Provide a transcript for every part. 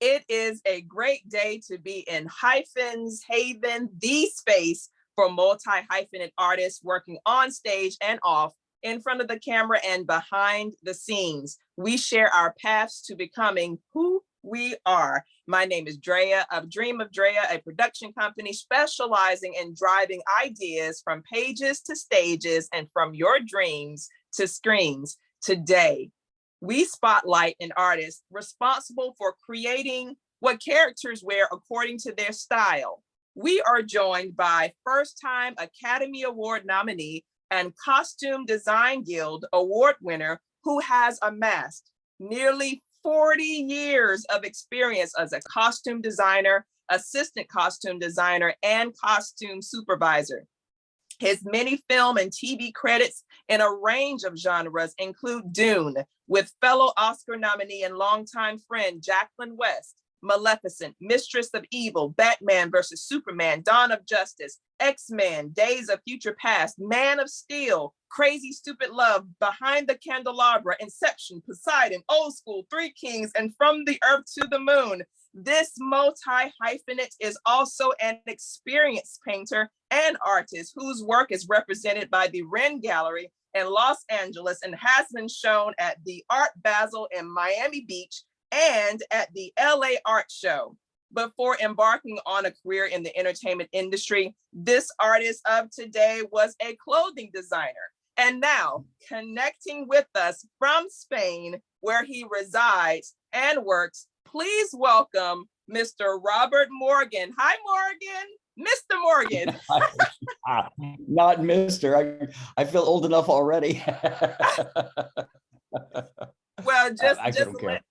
It is a great day to be in Hyphens Haven, the space for multi-hyphenate artists working on stage and off, in front of the camera and behind the scenes. We share our paths to becoming who we are. My name is Drea of Dream of Drea, a production company specializing in driving ideas from pages to stages and from your dreams to screens. Today, we spotlight an artist responsible for creating what characters wear according to their style. We are joined by first-time Academy Award nominee and Costume Design Guild award winner who has amassed nearly 40 years of experience as a costume designer, assistant costume designer, and costume supervisor. His many film and TV credits in a range of genres include Dune, with fellow Oscar nominee and longtime friend Jacqueline West, Maleficent, Mistress of Evil, Batman versus Superman, Dawn of Justice, X-Men, Days of Future Past, Man of Steel, Crazy Stupid Love, Behind the Candelabra, Inception, Poseidon, Old School, Three Kings, and From the Earth to the Moon. This multi-hyphenate is also an experienced painter and artist whose work is represented by the Ren Gallery in Los Angeles and has been shown at the Art Basel in Miami Beach and at the LA Art Show. Before embarking on a career in the entertainment industry, this artist of today was a clothing designer. And now, connecting with us from Spain, where he resides and works, please welcome Mr. Robert Morgan. Hi, Morgan. Mr. Morgan. Not Mr. I feel old enough already. Well, just let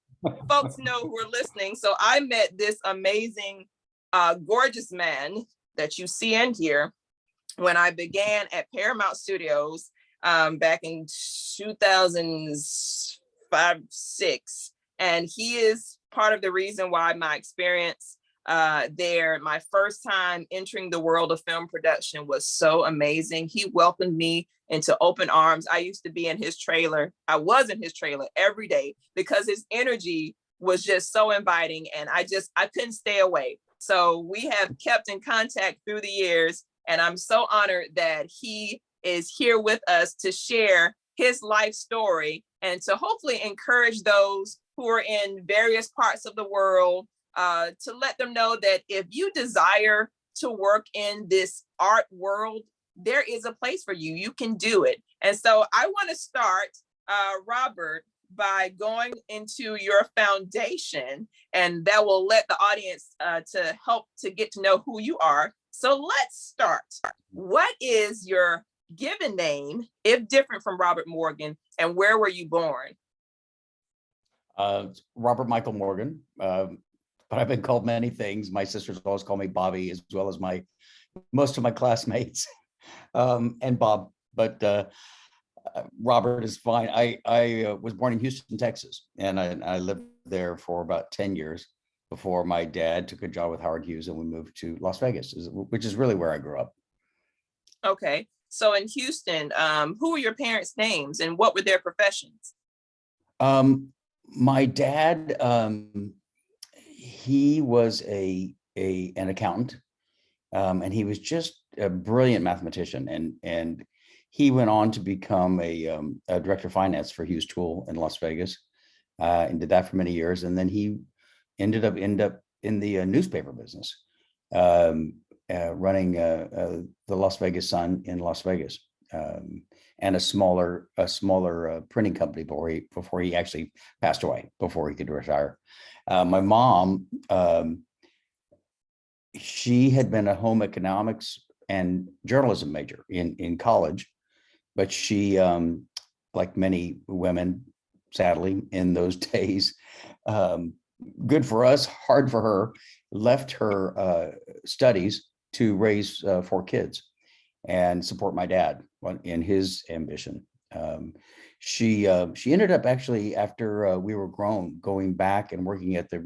folks know who are listening. So I met this amazing, gorgeous man that you see and hear when I began at Paramount Studios back in 2005-06. And he is part of the reason why my experience there, my first time entering the world of film production, was so amazing. He welcomed me into open arms. I used to be in his trailer. I was in his trailer every day because his energy was just so inviting, and I couldn't stay away. So we have kept in contact through the years, and I'm so honored that he is here with us to share his life story and to hopefully encourage those who are in various parts of the world to let them know that if you desire to work in this art world, there is a place for you. You can do it. And so I want to start, Robert, by going into your foundation, and that will let the audience to help to get to know who you are. So let's start. What is your given name, if different from Robert Morgan, and where were you born? Robert Michael Morgan, but I've been called many things. My sisters always call me Bobby, as well as most of my classmates, and Bob. But Robert is fine. I was born in Houston, Texas, and I lived there for about 10 years before my dad took a job with Howard Hughes, and we moved to Las Vegas, which is really where I grew up. Okay, so in Houston, who were your parents' names, and what were their professions? My dad, he was an accountant, and he was just a brilliant mathematician, and he went on to become a director of finance for Hughes Tool in Las Vegas, and did that for many years. And then he ended up in the newspaper business, running the Las Vegas Sun in Las Vegas, and a smaller printing company before he actually passed away, before he could retire. My mom, she had been a home economics and journalism major in college, but she, like many women, sadly, in those days, good for us, hard for her, left her studies to raise 4 kids and support my dad in his ambition. She ended up actually, after we were grown, going back and working at the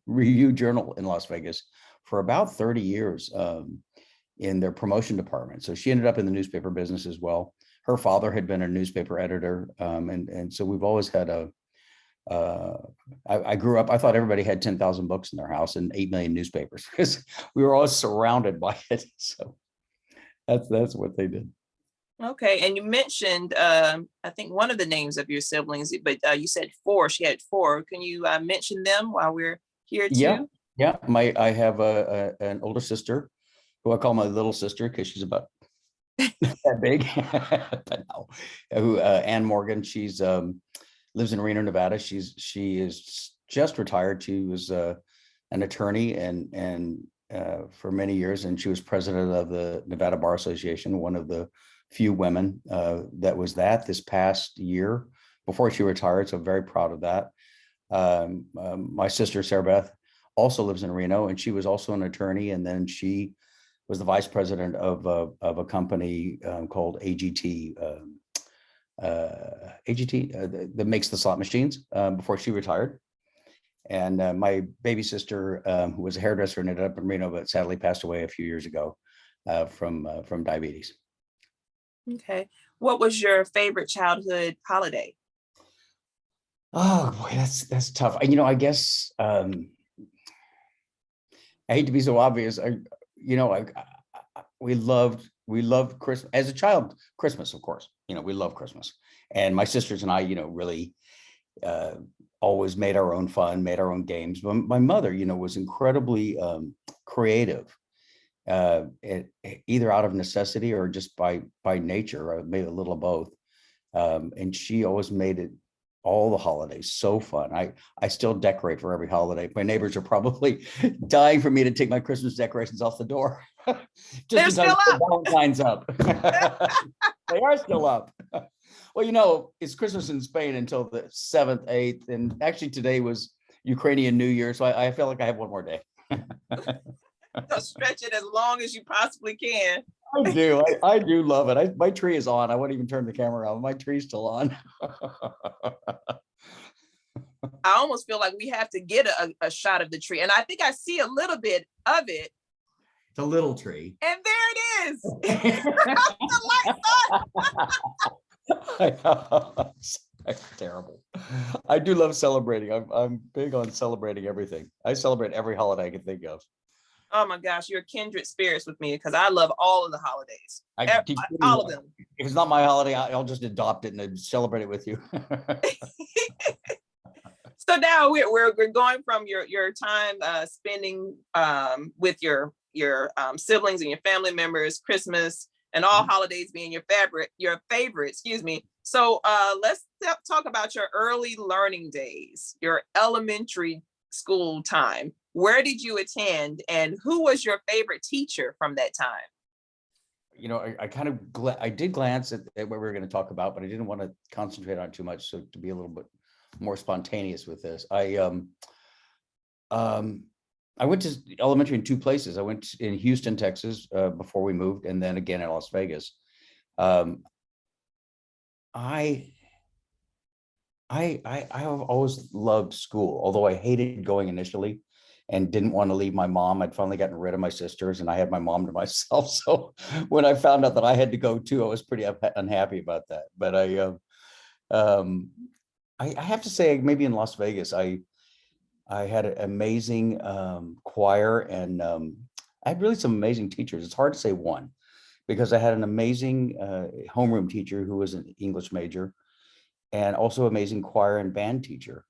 Review Journal in Las Vegas for about 30 years in their promotion department. So she ended up in the newspaper business as well. Her father had been a newspaper editor, and so we've always had a uh, I grew up, I thought everybody had 10,000 books in their house and 8 million newspapers because we were all surrounded by it. So that's what they did. Okay, and you mentioned I think one of the names of your siblings, but you said four. She had four. Can you mention them while we're here Yeah, too? yeah. I have an older sister who I call my little sister because she's about that big. But no, who Ann Morgan. She's lives in Reno, Nevada. She is just retired. She was an attorney and for many years, and she was president of the Nevada Bar Association, one of the few women that was that this past year before she retired. So very proud of that. My sister Sarah Beth also lives in Reno, and she was also an attorney, and then she was the vice president of a company called AGT. AGT that makes the slot machines before she retired. And my baby sister, who was a hairdresser and ended up in Reno, but sadly passed away a few years ago from diabetes. Okay. What was your favorite childhood holiday? Oh boy, that's tough. I guess I hate to be so obvious. We loved Christmas as a child. Christmas, of course. We love Christmas, and my sisters and I, really always made our own fun, made our own games. But my mother, was incredibly creative, either out of necessity or just by nature, or maybe a little of both. And she always made it all the holidays so fun. I still decorate for every holiday. My neighbors are probably dying for me to take my Christmas decorations off the door. They're still up. Valentine's up. They are still up. Well, it's Christmas in Spain until the 7th, 8th, and actually today was Ukrainian New Year, so I feel like I have one more day. So stretch it as long as you possibly can. I do love it. My tree is on. I won't even turn the camera on. My tree's still on. I almost feel like we have to get a shot of the tree. And I think I see a little bit of it. It's a little tree. And there it is. The lights on. That's terrible. I do love celebrating. I'm big on celebrating everything. I celebrate every holiday I can think of. Oh my gosh, you're kindred spirits with me because I love all of the holidays. All of them. If it's not my holiday, I'll just adopt it and celebrate it with you. So now we're going from your time spending with your siblings and your family members, Christmas and all holidays being your favorite, excuse me. So let's talk about your early learning days, your elementary school time. Where did you attend, and who was your favorite teacher from that time? I did glance at what we were going to talk about, but I didn't want to concentrate on it too much. So to be a little bit more spontaneous with this, I went to elementary in two places. I went in Houston, Texas, before we moved, and then again in Las Vegas. I have always loved school, although I hated going initially and didn't want to leave my mom. I'd finally gotten rid of my sisters and I had my mom to myself. So when I found out that I had to go too, I was pretty unhappy about that. But I have to say, maybe in Las Vegas, I had an amazing choir, and I had really some amazing teachers. It's hard to say one, because I had an amazing homeroom teacher who was an English major, and also amazing choir and band teacher.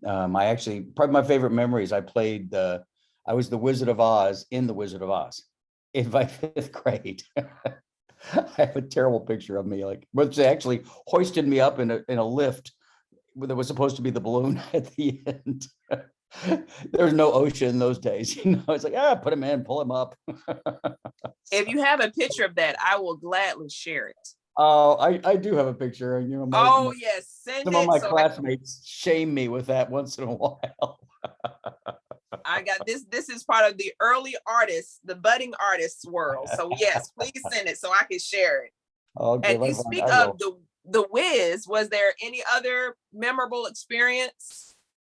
Probably my favorite memories, I was the Wizard of Oz in the Wizard of Oz in my 5th grade. I have a terrible picture of me, but they actually hoisted me up in a lift that was supposed to be the balloon at the end. There was no OSHA in those days. It's like, put him in, pull him up. If you have a picture of that, I will gladly share it. Oh, I do have a picture. Yes, send some it. Of my classmates shame me with that once in a while. I got this. This is part of the early artists, the budding artists world. So yes, please send it so I can share it. Okay, and you speak of the Wiz. Was there any other memorable experience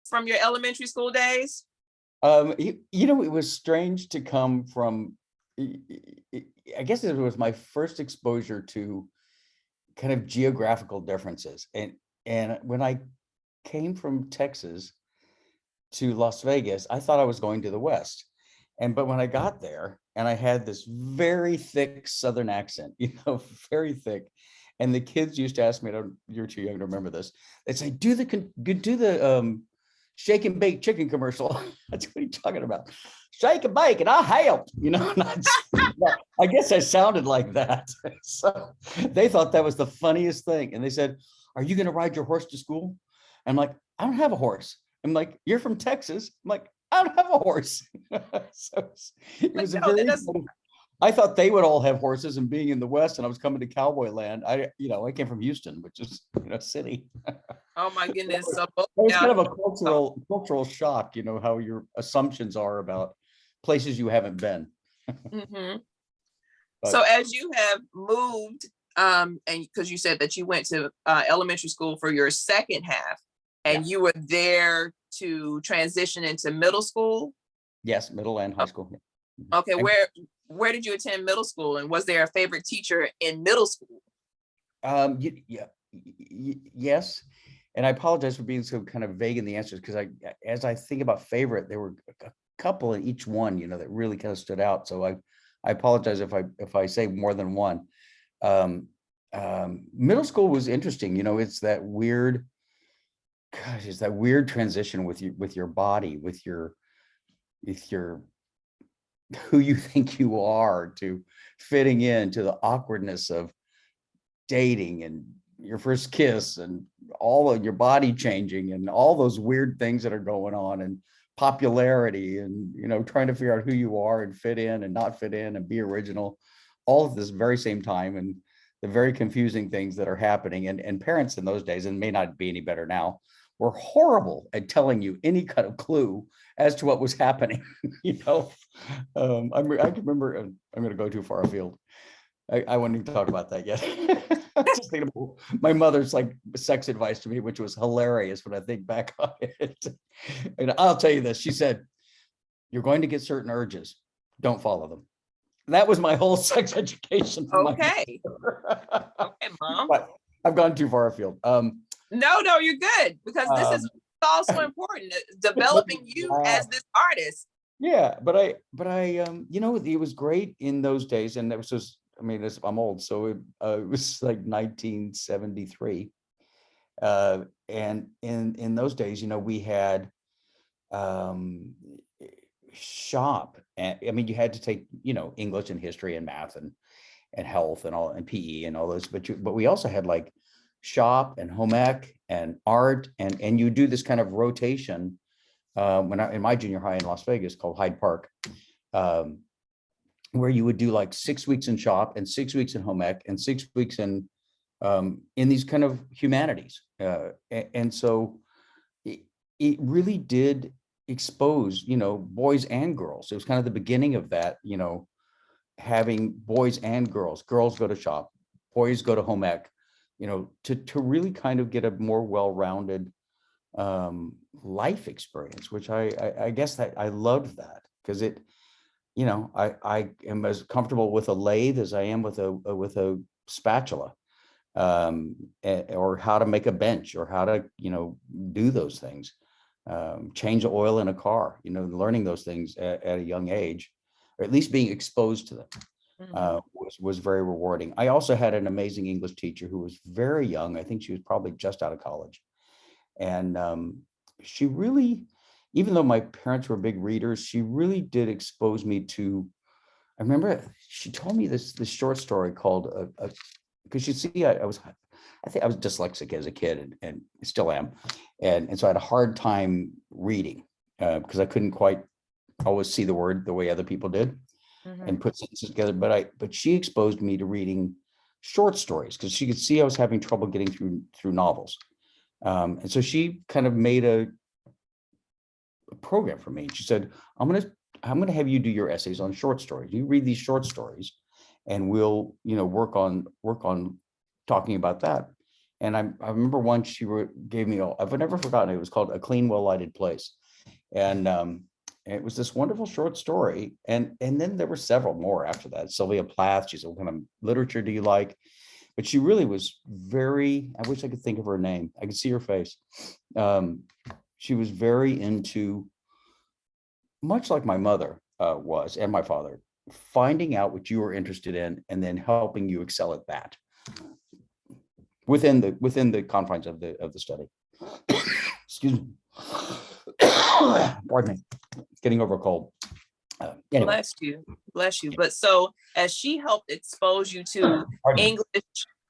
from your elementary school days? It was strange to come from. I guess it was my first exposure to kind of geographical differences, and when I came from Texas to Las Vegas, I thought I was going to the West. But when I got there and I had this very thick Southern accent, very thick. And the kids used to ask me, you're too young to remember this. They'd say, do the shake and bake chicken commercial. That's what he's talking about. Shake and bake and I'll help, I guess I sounded like that. So they thought that was the funniest thing. And they said, are you going to ride your horse to school? I'm like, I don't have a horse. I'm like, you're from Texas. I'm like, I don't have a horse. So it was I thought they would all have horses, and being in the West and I was coming to cowboy land. I came from Houston, which is, city. Oh my goodness. So it was kind of a cultural shock, how your assumptions are about places you haven't been. Mm-hmm. So as you have moved, and because you said that you went to elementary school for your second half, and you were there to transition into middle school? Yes, middle and high school. Okay, where did you attend middle school, and was there a favorite teacher in middle school? Yes, and I apologize for being so kind of vague in the answers, because as I think about favorite, there were a couple in each one, that really kind of stood out. So I apologize if I say more than one. Middle school was interesting. It's that weird. Gosh, it's that weird transition with your body, with your who you think you are, to fitting into the awkwardness of dating and your first kiss and all of your body changing and all those weird things that are going on, and popularity, and trying to figure out who you are and fit in and not fit in and be original, all at this very same time, and the very confusing things that are happening. And parents in those days, and may not be any better now, were horrible at telling you any kind of clue as to what was happening. I can remember, I'm going to go too far afield. I wouldn't even talk about that yet. Just thinking about my mother's sex advice to me, which was hilarious when I think back on it. And I'll tell you this, she said, you're going to get certain urges, don't follow them. That was my whole sex education. Okay. Okay, Mom. But I've gone too far afield. No, you're good, because this is also important, developing you as this artist. Yeah, but I it was great in those days, and it was just, I'm old, so it was like 1973, and in those days, we had shop, and you had to take English and history and math and health and all, and PE and all those, but we also had shop and home ec and art, and you do this kind of rotation when I in my junior high in Las Vegas called Hyde Park, where you would do 6 weeks in shop and 6 weeks in home ec and 6 weeks in these kind of humanities, and so it really did expose boys and girls. It was kind of the beginning of that, having boys and girls go to shop, boys go to home ec, to really kind of get a more well-rounded life experience, which I guess that I loved that, because it, I am as comfortable with a lathe as I am with a spatula, or how to make a bench, or how to, do those things, change the oil in a car, learning those things at a young age, or at least being exposed to them. Was very rewarding. I also had an amazing English teacher who was very young. I think she was probably just out of college. And she really, even though my parents were big readers, she really did expose me to, I remember she told me this short story called, because you see, I think I was dyslexic as a kid, and still am. And so I had a hard time reading because I couldn't quite always see the word the way other people did. And put sentences together, but she exposed me to reading short stories, because she could see I was having trouble getting through novels, and so she kind of made a program for me. She said, I'm gonna have you do your essays on short stories. You read these short stories, and we'll work on talking about that. And I remember once she gave me, I've never forgotten it. It was called A Clean, Well-Lighted Place, and it was this wonderful short story. And then there were several more after that. Sylvia Plath, she said, what kind of literature do you like? but she really was very, I wish I could think of her name. I could see her face. She was very into, much like my mother was, and my father, finding out what you were interested in and then helping you excel at that within the confines of the study. Excuse me. Pardon me. Getting over a cold. Anyway. Bless you. But so as she helped expose you to Pardon me. English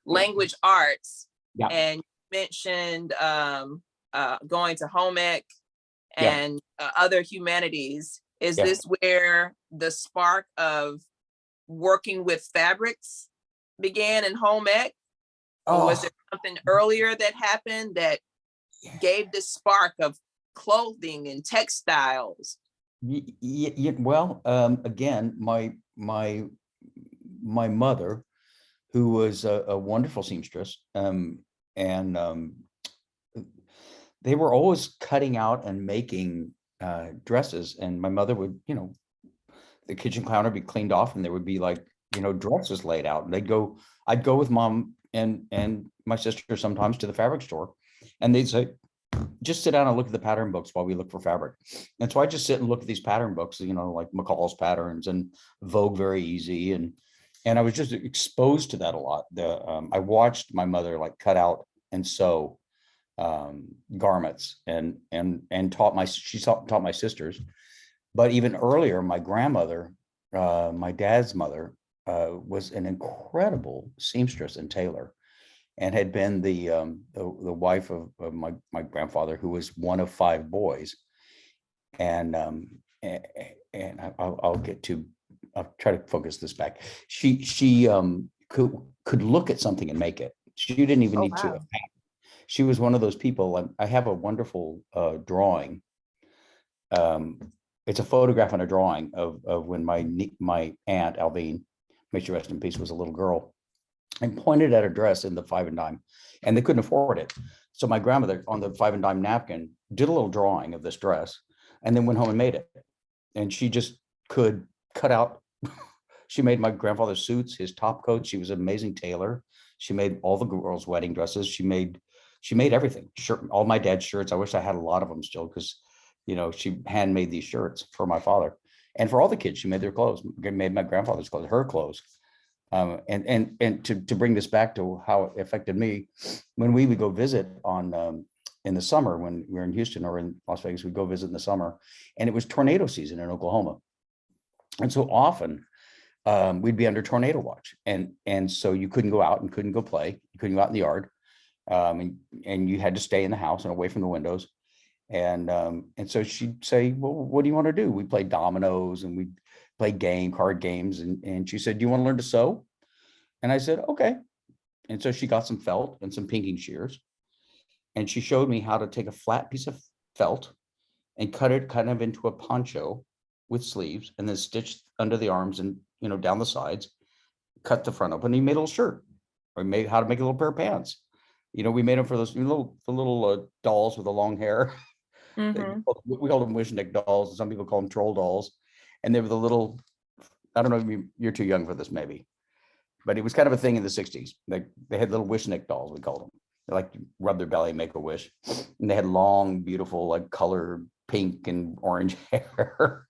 language arts, Yeah. and you mentioned going to home ec Yeah. and other humanities, is Yeah. this where the spark of working with fabrics began in home ec? Or was there something earlier that happened that gave this spark of clothing and textiles? Well, again, my mother, who was a wonderful seamstress, and they were always cutting out and making dresses. And my mother would, the kitchen counter be cleaned off, and there would be like, dresses laid out. And I'd go with mom and my sister sometimes to the fabric store, and they'd say, just sit down and look at the pattern books while we look for fabric. And so I just sit and look at these pattern books, like McCall's patterns and Vogue Very Easy. And I was just exposed to that a lot. I watched my mother like cut out and sew garments and taught my sisters. But even earlier, my grandmother, my dad's mother, was an incredible seamstress and tailor, and had been the wife of my grandfather, who was one of 5 boys. And I'll try to focus this back. She could look at something and make it. She didn't even need to. She was one of those people. I have a wonderful drawing. It's a photograph and a drawing of when my aunt Alvine, may she rest in peace, was a little girl, and pointed at a dress in the 5 and dime, and they couldn't afford it. So my grandmother, on the 5 and dime napkin, did a little drawing of this dress, and then went home and made it. And she just could cut out. She made my grandfather's suits, his top coats. She was an amazing tailor. She made all the girls' wedding dresses. She made everything. All my dad's shirts. I wish I had a lot of them still, because she handmade these shirts for my father and for all the kids. She made their clothes. Made my grandfather's clothes, her clothes. And to bring this back to how it affected me, when we would go visit in the summer, when we were in Houston or in Las Vegas, we'd go visit in the summer, and it was tornado season in Oklahoma. And so often we'd be under tornado watch, and so you couldn't go out and couldn't go play. You couldn't go out in the yard, and you had to stay in the house and away from the windows. And so she'd say, well, what do you want to do? We played dominoes and we'd play card games. And she said, do you want to learn to sew? And I said, okay. And so she got some felt and some pinking shears. And she showed me how to take a flat piece of felt and cut it kind of into a poncho with sleeves, and then stitch under the arms and, down the sides, cut the front open. And he made a little shirt, or made how to make a little pair of pants. We made them for those little dolls with the long hair. Mm-hmm. We called them wishneck dolls, and some people call them troll dolls. And they were the little, I don't know if you're too young for this maybe, but it was kind of a thing in the 60s. They had little wishneck dolls, we called them. They like to rub their belly, make a wish. And they had long, beautiful, like colored pink and orange hair.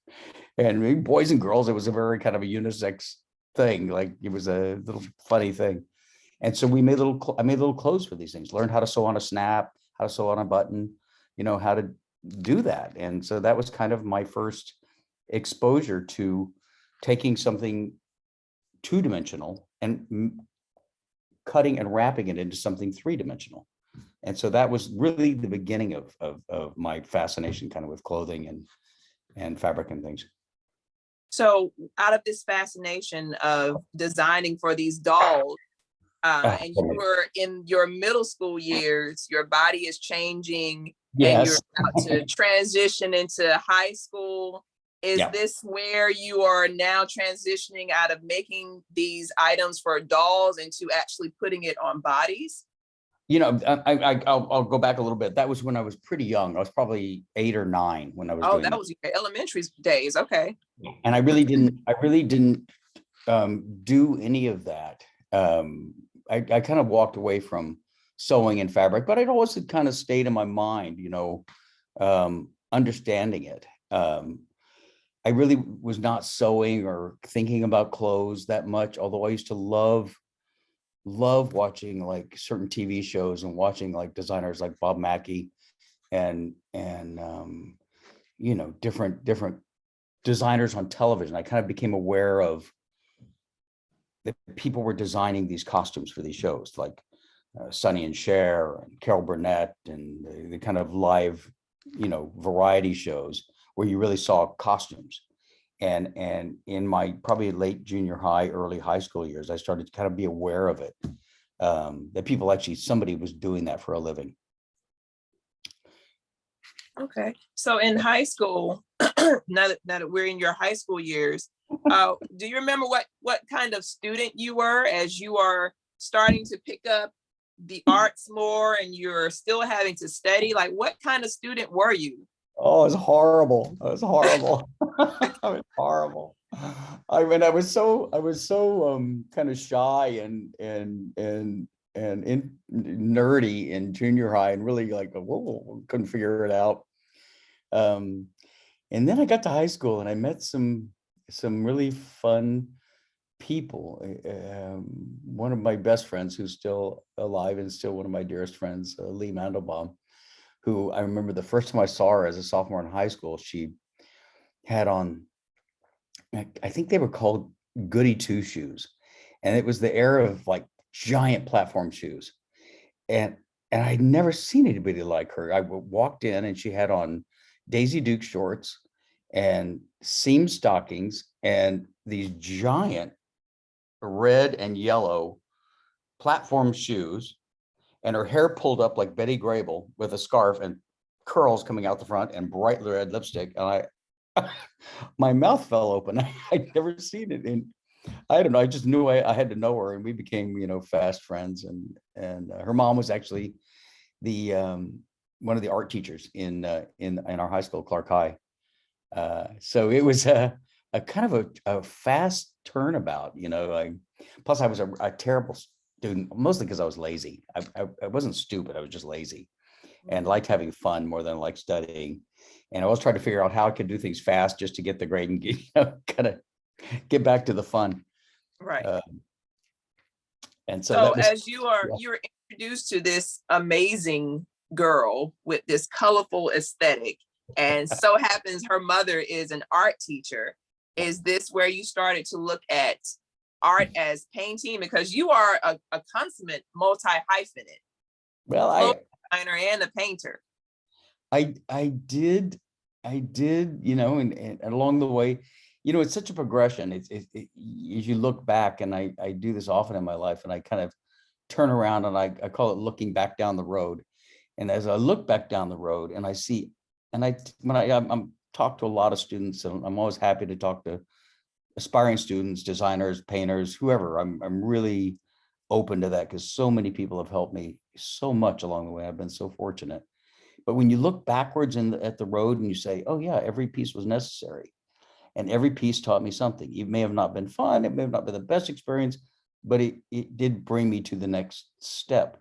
And boys and girls, it was a very kind of a unisex thing. Like it was a little funny thing. And so I made little clothes for these things, learned how to sew on a snap, how to sew on a button, how to do that. And so that was kind of my first exposure to taking something 2-dimensional and cutting and wrapping it into something 3-dimensional. And so that was really the beginning of my fascination kind of with clothing and fabric and things. So out of this fascination of designing for these dolls, and you were in your middle school years, your body is changing. Yes. And you're about to transition into high school. Is this where you are now transitioning out of making these items for dolls into actually putting it on bodies? I'll go back a little bit. That was when I was pretty young. I was probably 8 or 9 when I was doing that. Was your elementary days. Okay. And I really didn't do any of that I kind of walked away from sewing and fabric, but it always had kind of stayed in my mind, understanding it. I really was not sewing or thinking about clothes that much, although I used to love watching like certain TV shows and watching like designers like Bob Mackie and different designers on television. I kind of became aware of that people were designing these costumes for these shows, like Sonny and Cher and Carol Burnett, and the kind of live, variety shows where you really saw costumes. And in my probably late junior high, early high school years, I started to kind of be aware of it, that people actually, somebody was doing that for a living. Okay. So in high school, now that we're in your high school years, do you remember what kind of student you were as you are starting to pick up the arts more and you're still having to study? Like, what kind of student were you? Oh, it was horrible. It was horrible. It was horrible. I mean, I was so kind of shy and nerdy in junior high, and really like, whoa, couldn't figure it out. And then I got to high school and I met some really fun people. One of my best friends, who's still alive and still one of my dearest friends, Lee Mandelbaum, who I remember the first time I saw her as a sophomore in high school, she had on, I think they were called Goody Two Shoes. And it was the era of like giant platform shoes. And I'd never seen anybody like her. I walked in and she had on Daisy Duke shorts and seam stockings and these giant red and yellow platform shoes, and her hair pulled up like Betty Grable with a scarf and curls coming out the front and bright red lipstick. And my mouth fell open. I'd never seen it. And I don't know, I just knew I had to know her, and we became, fast friends. And her mom was actually the one of the art teachers in our high school, Clark High. So it was a kind of a fast turnabout, plus I was a terrible student, mostly because I was lazy. I wasn't stupid, I was just lazy and liked having fun more than I liked studying. And I was trying to figure out how I could do things fast just to get the grade and kind of get back to the fun. Right. And so So that was, as you're introduced to this amazing girl with this colorful aesthetic, and so happens her mother is an art teacher. Is this where you started to look at art as painting? Because you are a consummate multi-hyphenate, well, designer and a painter. I did, and along the way, it's such a progression. As you look back, and I do this often in my life, and I kind of turn around and I call it looking back down the road. And as I look back down the road and I see, and I'm talk to a lot of students, and I'm always happy to talk to aspiring students, designers, painters, whoever. I'm really open to that because so many people have helped me so much along the way. I've been so fortunate. But when you look backwards at the road and you say, oh yeah, every piece was necessary and every piece taught me something. It may have not been fun, it may have not been the best experience, but it did bring me to the next step.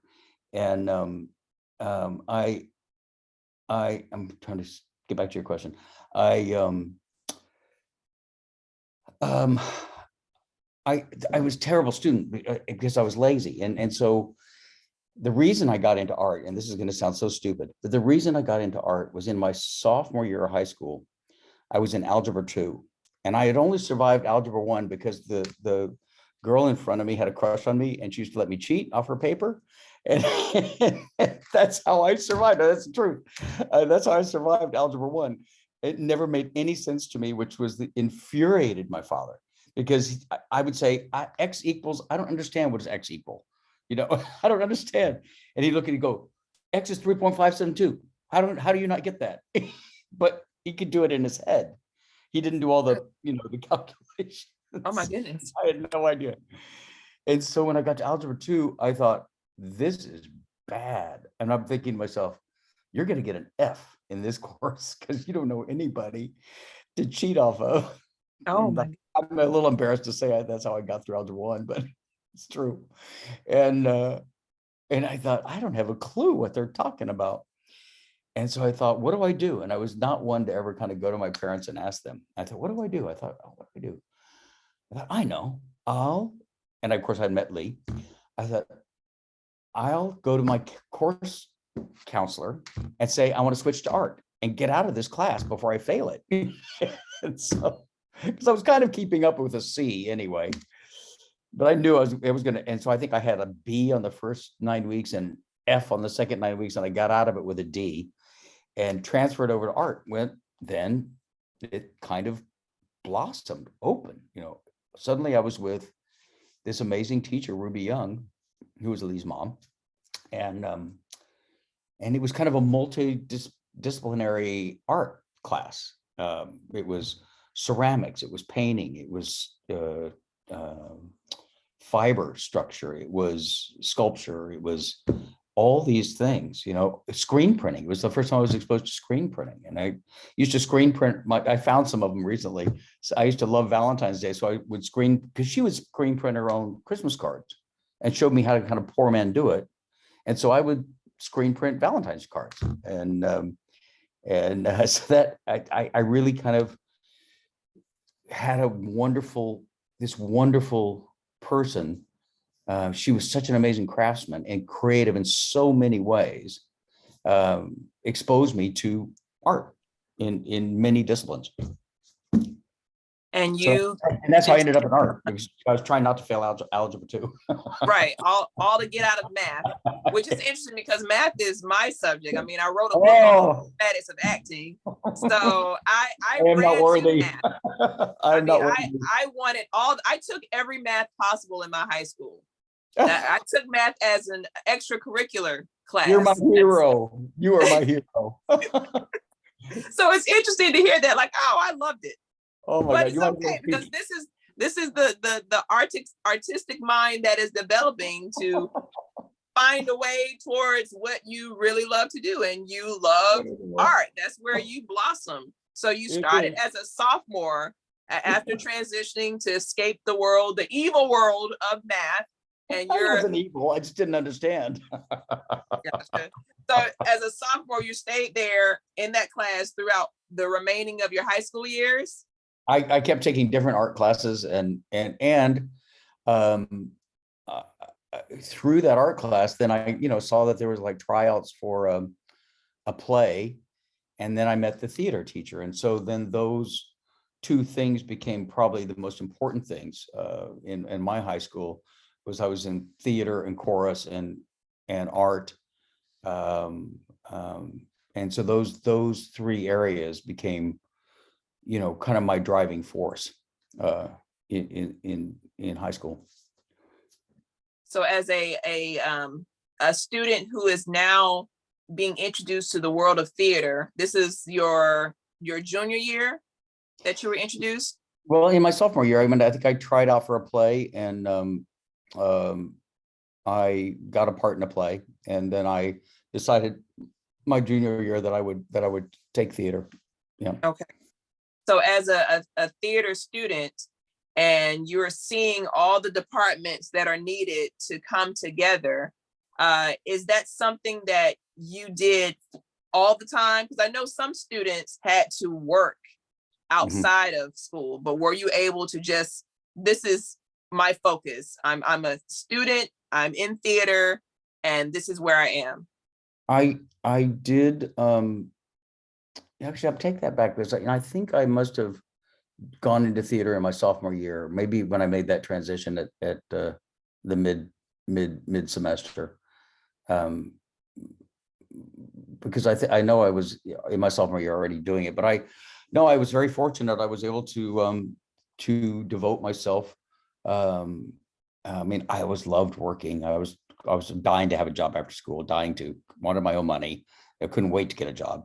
And I'm trying to get back to your question. I was a terrible student because I was lazy. And so the reason I got into art, and this is going to sound so stupid, but the reason I got into art was in my sophomore year of high school. I was in algebra 2, and I had only survived algebra 1 because the girl in front of me had a crush on me and she used to let me cheat off her paper. And that's how I survived. That's the truth. That's how I survived algebra 1. It never made any sense to me, which was infuriated my father, because I would say X equals, I don't understand what does X equal. I don't understand. And he'd look and he'd go, X is 3.572. How do you not get that? But he could do it in his head. He didn't do all the, the calculations. Oh my goodness. I had no idea. And so when I got to algebra 2, I thought, this is bad. And I'm thinking to myself, you're going to get an F in this course because you don't know anybody to cheat off of. Oh my. I'm a little embarrassed to say that's how I got through algebra 1, but It's true. And I thought, I don't have a clue what they're talking about. And so I thought, what do I do? And I was not one to ever kind of go to my parents and ask them. I thought, what do I do? I thought, oh, what do I do? I thought, I know. And of course I'd met Lee. I thought, I'll go to my course counselor and say, I want to switch to art and get out of this class before I fail it. And so, because I was kind of keeping up with a C anyway, but I knew it was going to. And so I think I had a B on the first 9 weeks and F on the second 9 weeks. And I got out of it with a D and transferred over to art. Then it kind of blossomed open. Suddenly I was with this amazing teacher, Ruby Young, who was Lee's mom. And it was kind of a multidisciplinary art class. It was ceramics, it was painting, it was fiber structure, it was sculpture, it was all these things, screen printing. It was the first time I was exposed to screen printing. And I used to screen print I found some of them recently. So I used to love Valentine's Day. So I would because she would screen print her own Christmas cards and showed me how to kind of poor man do it. And so I would screen print Valentine's cards. And so that I really kind of had this wonderful person. She was such an amazing craftsman and creative in so many ways, exposed me to art in many disciplines. And that's how I ended up in art, because I was trying not to fail algebra too. Right, all to get out of math, which is interesting because math is my subject. I mean, I wrote a book on mathematics of acting, so I am not worthy. Math. I took every math possible in my high school. I took math as an extracurricular class. You're my hero. You are my hero. So it's interesting to hear that, like, oh, I loved it. Oh my God! It's okay, because this is the artistic mind that is developing to find a way towards what you really love to do, and you love art. That's where you blossom. So you started as a sophomore after transitioning to escape the evil world of math. And I wasn't evil. I just didn't understand. Gotcha. So as a sophomore, you stayed there in that class throughout the remaining of your high school years. I kept taking different art classes, and through that art class, then I saw that there was like tryouts for a play, and then I met the theater teacher, and so then those two things became probably the most important things in my high school. Was I was in theater and chorus and art, and so those three areas became kind of my driving force in high school. So as a student who is now being introduced to the world of theater, this is your junior year that you were introduced? Well, in my sophomore year, I think I tried out for a play, and I got a part in a play, and then I decided my junior year that I would take theater. Yeah. Okay. So as a theater student, and you're seeing all the departments that are needed to come together, is that something that you did all the time? Because I know some students had to work outside of school, but were you able to just, this is my focus, I'm a student, I'm in theater, and this is where I am? I did. Actually, I'll take that back, because I think I must have gone into theater in my sophomore year, maybe when I made that transition at the mid semester, because I know I was in my sophomore year already doing it, but I was very fortunate. I was able to devote myself. I mean, I always loved working. I was dying to have a job after school, wanted my own money. I couldn't wait to get a job.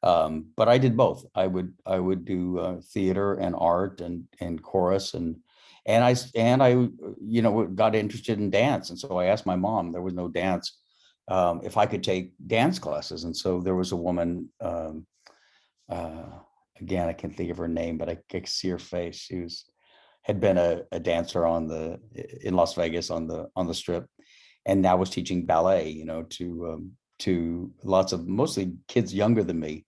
But I did both. I would do theater and art and chorus, and I got interested in dance, and so I asked my mom. There was no dance, if I could take dance classes, and so there was a woman. Again, I can't think of her name, but I could see her face. had been a dancer in Las Vegas on the Strip, and now was teaching ballet, to lots of mostly kids younger than me.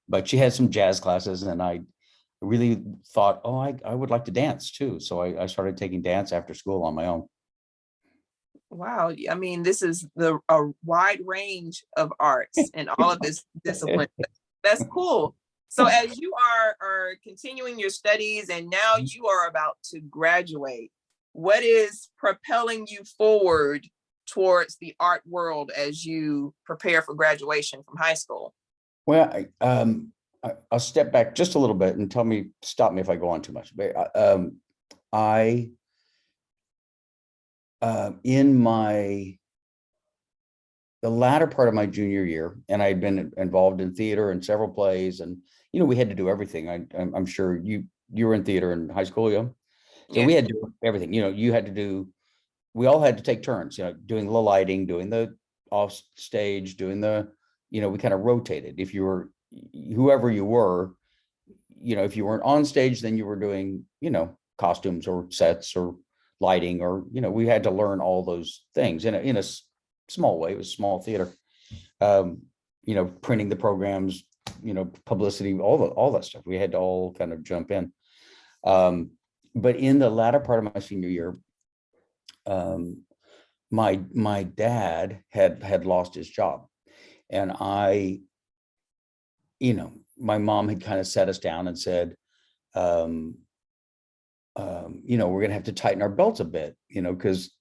But she had some jazz classes, and I really thought, oh, I would like to dance too. So I started taking dance after school on my own. Wow. I mean, this is a wide range of arts and all of this discipline. That's cool. So as you are continuing your studies and now you are about to graduate, what is propelling you forward towards the art world as you prepare for graduation from high school? Well, I'll step back just a little bit and stop me if I go on too much. I in the latter part of my junior year, and I'd been involved in theater and several plays, and we had to do everything. I'm sure you were in theater in high school, yeah. So Yeah. we had to do everything. We all had to take turns, doing the lighting, doing the off stage, doing we kind of rotated. If you were whoever you were, if you weren't on stage, then you were doing, costumes or sets or lighting, or, we had to learn all those things in a small way. It was small theater, printing the programs, publicity, all that stuff. We had to all kind of jump in. But in the latter part of my senior year, my dad had lost his job, and my mom had kind of sat us down and said, we're going to have to tighten our belts a bit, because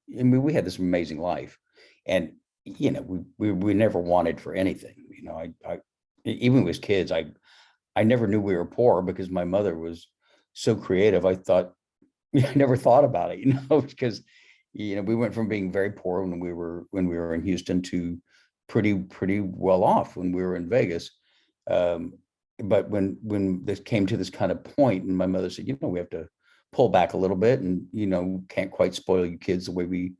we had this amazing life, and we never wanted for anything. I even as kids, I never knew we were poor because my mother was so creative. I never thought about it, because we went from being very poor when we were in Houston to pretty well off when we were in Vegas. But when this came to this kind of point, and my mother said, we have to pull back a little bit, and can't quite spoil you kids the way we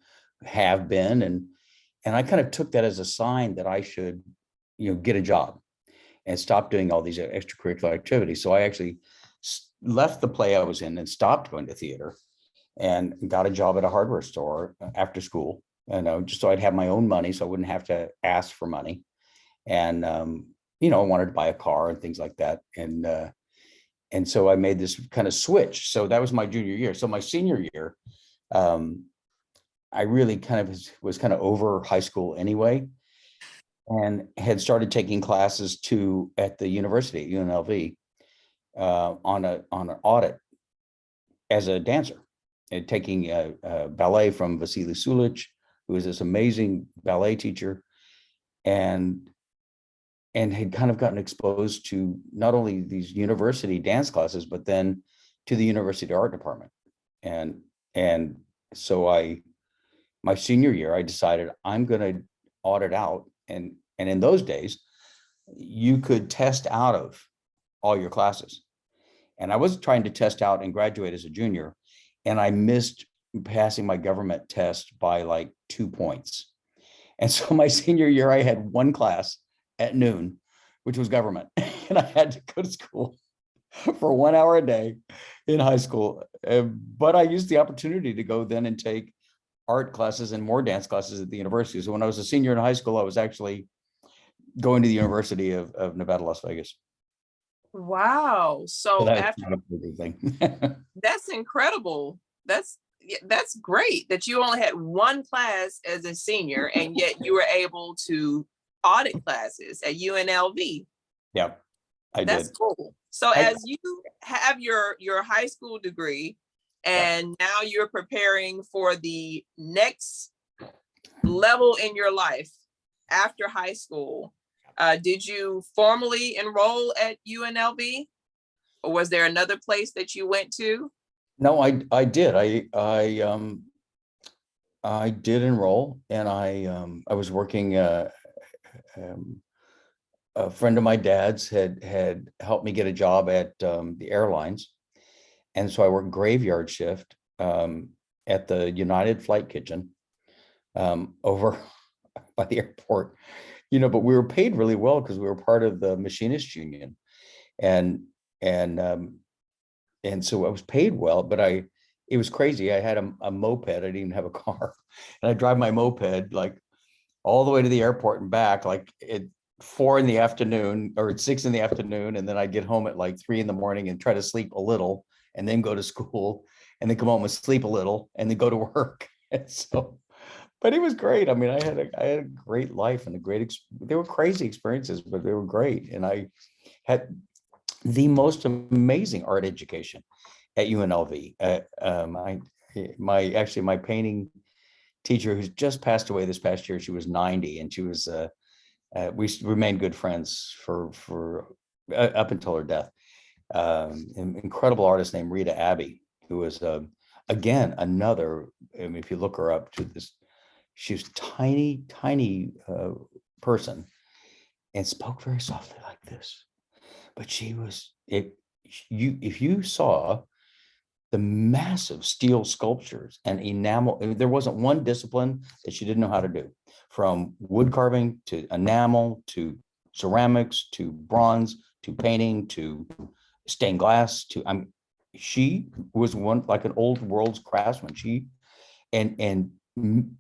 have been, and I kind of took that as a sign that I should get a job and stop doing all these extracurricular activities. So I actually left the play I was in and stopped going to theater, and got a job at a hardware store after school, just so I'd have my own money, so I wouldn't have to ask for money. And I wanted to buy a car and things like that. And so I made this kind of switch. So that was my junior year. So my senior year, I really kind of was kind of over high school anyway, and had started taking classes at the university at UNLV, on an audit as a dancer, and taking ballet from Vasily Sulich, who was this amazing ballet teacher, and had kind of gotten exposed to not only these university dance classes, but then to the university art department. And so my senior year, I decided I'm going to audit out. And in those days, you could test out of all your classes. And I was trying to test out and graduate as a junior, and I missed passing my government test by like 2 points. And so my senior year, I had one class at noon, which was government. And I had to go to school for 1 hour a day in high school. But I used the opportunity to go then and take art classes and more dance classes at the university. So when I was a senior in high school, I was actually going to the University of Nevada, Las Vegas. Wow. So So that was after kind of a big thing. that's incredible. That's great that you only had one class as a senior, and yet you were able to audit classes at UNLV. Yeah, I That's did. cool. So as you have your high school degree, and now you're preparing for the next level in your life after high school, did you formally enroll at UNLV, or was there another place that you went to? No, I did. I did enroll, and I was working. A friend of my dad's had helped me get a job at the airlines, and so I worked graveyard shift at the United Flight Kitchen over by the airport. But we were paid really well because we were part of the machinist union, and and so I was paid well, but it was crazy. I had a moped. I didn't even have a car, and I drive my moped like all the way to the airport and back, like at 4 in the afternoon or at 6 in the afternoon, and then I get home at like 3 in the morning and try to sleep a little, and then go to school, and then come home and sleep a little, and then go to work. And so, but it was great. I mean, I had a great life and they were crazy experiences, but they were great, and I had the most amazing art education at UNLV. My painting teacher, who's just passed away this past year, she was 90, and she was we remained good friends for up until her death. An incredible artist named Rita Abbey, who was again another. I mean, if you look her up to this, she was tiny person, and spoke very softly like this. But she was if you saw the massive steel sculptures and enamel, there wasn't one discipline that she didn't know how to do, from wood carving to enamel to ceramics to bronze to painting to stained glass to she was one like an old world's craftsman. She and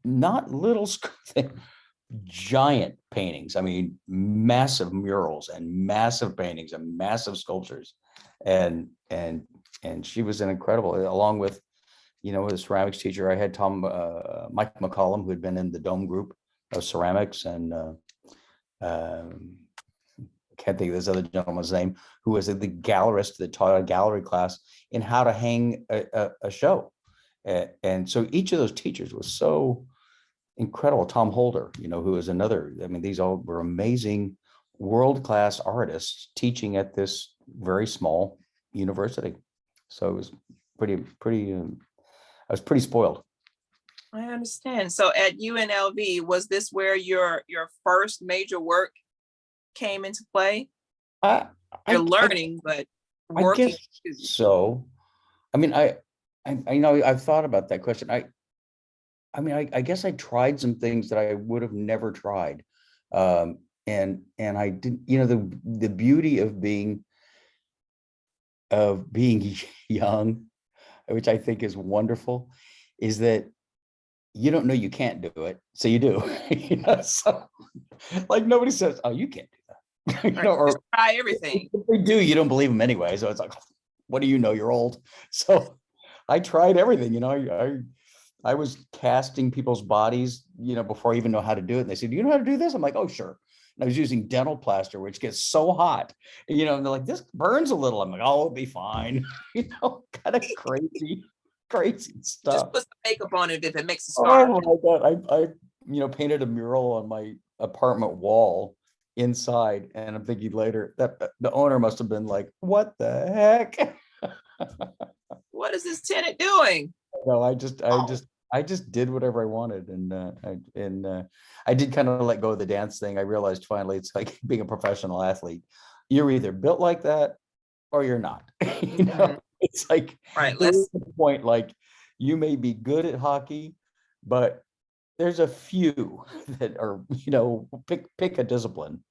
not little giant paintings. I mean, massive murals and massive paintings and massive sculptures. And she was an incredible, along with, the ceramics teacher. I had Mike McCollum, who had been in the Dome group of ceramics, and can't think of this other gentleman's name, who was the gallerist that taught a gallery class in how to hang a show. And so each of those teachers was so incredible. Tom Holder, who is another, I mean, these all were amazing world-class artists teaching at this very small university. So it was I was pretty spoiled. I understand. So at UNLV, was this where your first major work came into play? You're learning, but working. I guess so. I mean, I I've thought about that question. I guess I tried some things that I would have never tried. And I didn't, the beauty of being young, which I think is wonderful, is that you don't know you can't do it, so you do. So like nobody says, "Oh, you can't do that," Right. or just try everything. if they do, you don't believe them anyway. So it's like, what do you know? You're old. So I tried everything. I was casting people's bodies, before I even know how to do it. And they said, "Do you know how to do this?" I'm like, "Oh, sure." And I was using dental plaster, which gets so hot, and they're like, "This burns a little." I'm like, "Oh, it'll be fine." Kind of crazy stuff. Just put some makeup on it if it makes a Oh scar. my God. I painted a mural on my apartment wall inside, and I'm thinking later that the owner must have been like, "What the heck?" What is this tenant doing? No, I just did whatever I wanted, and I did kind of let go of the dance thing. I realized finally it's like being a professional athlete. You're either built like that or you're not. It's like Right. there's a point, like you may be good at hockey, but there's a few that are, pick a discipline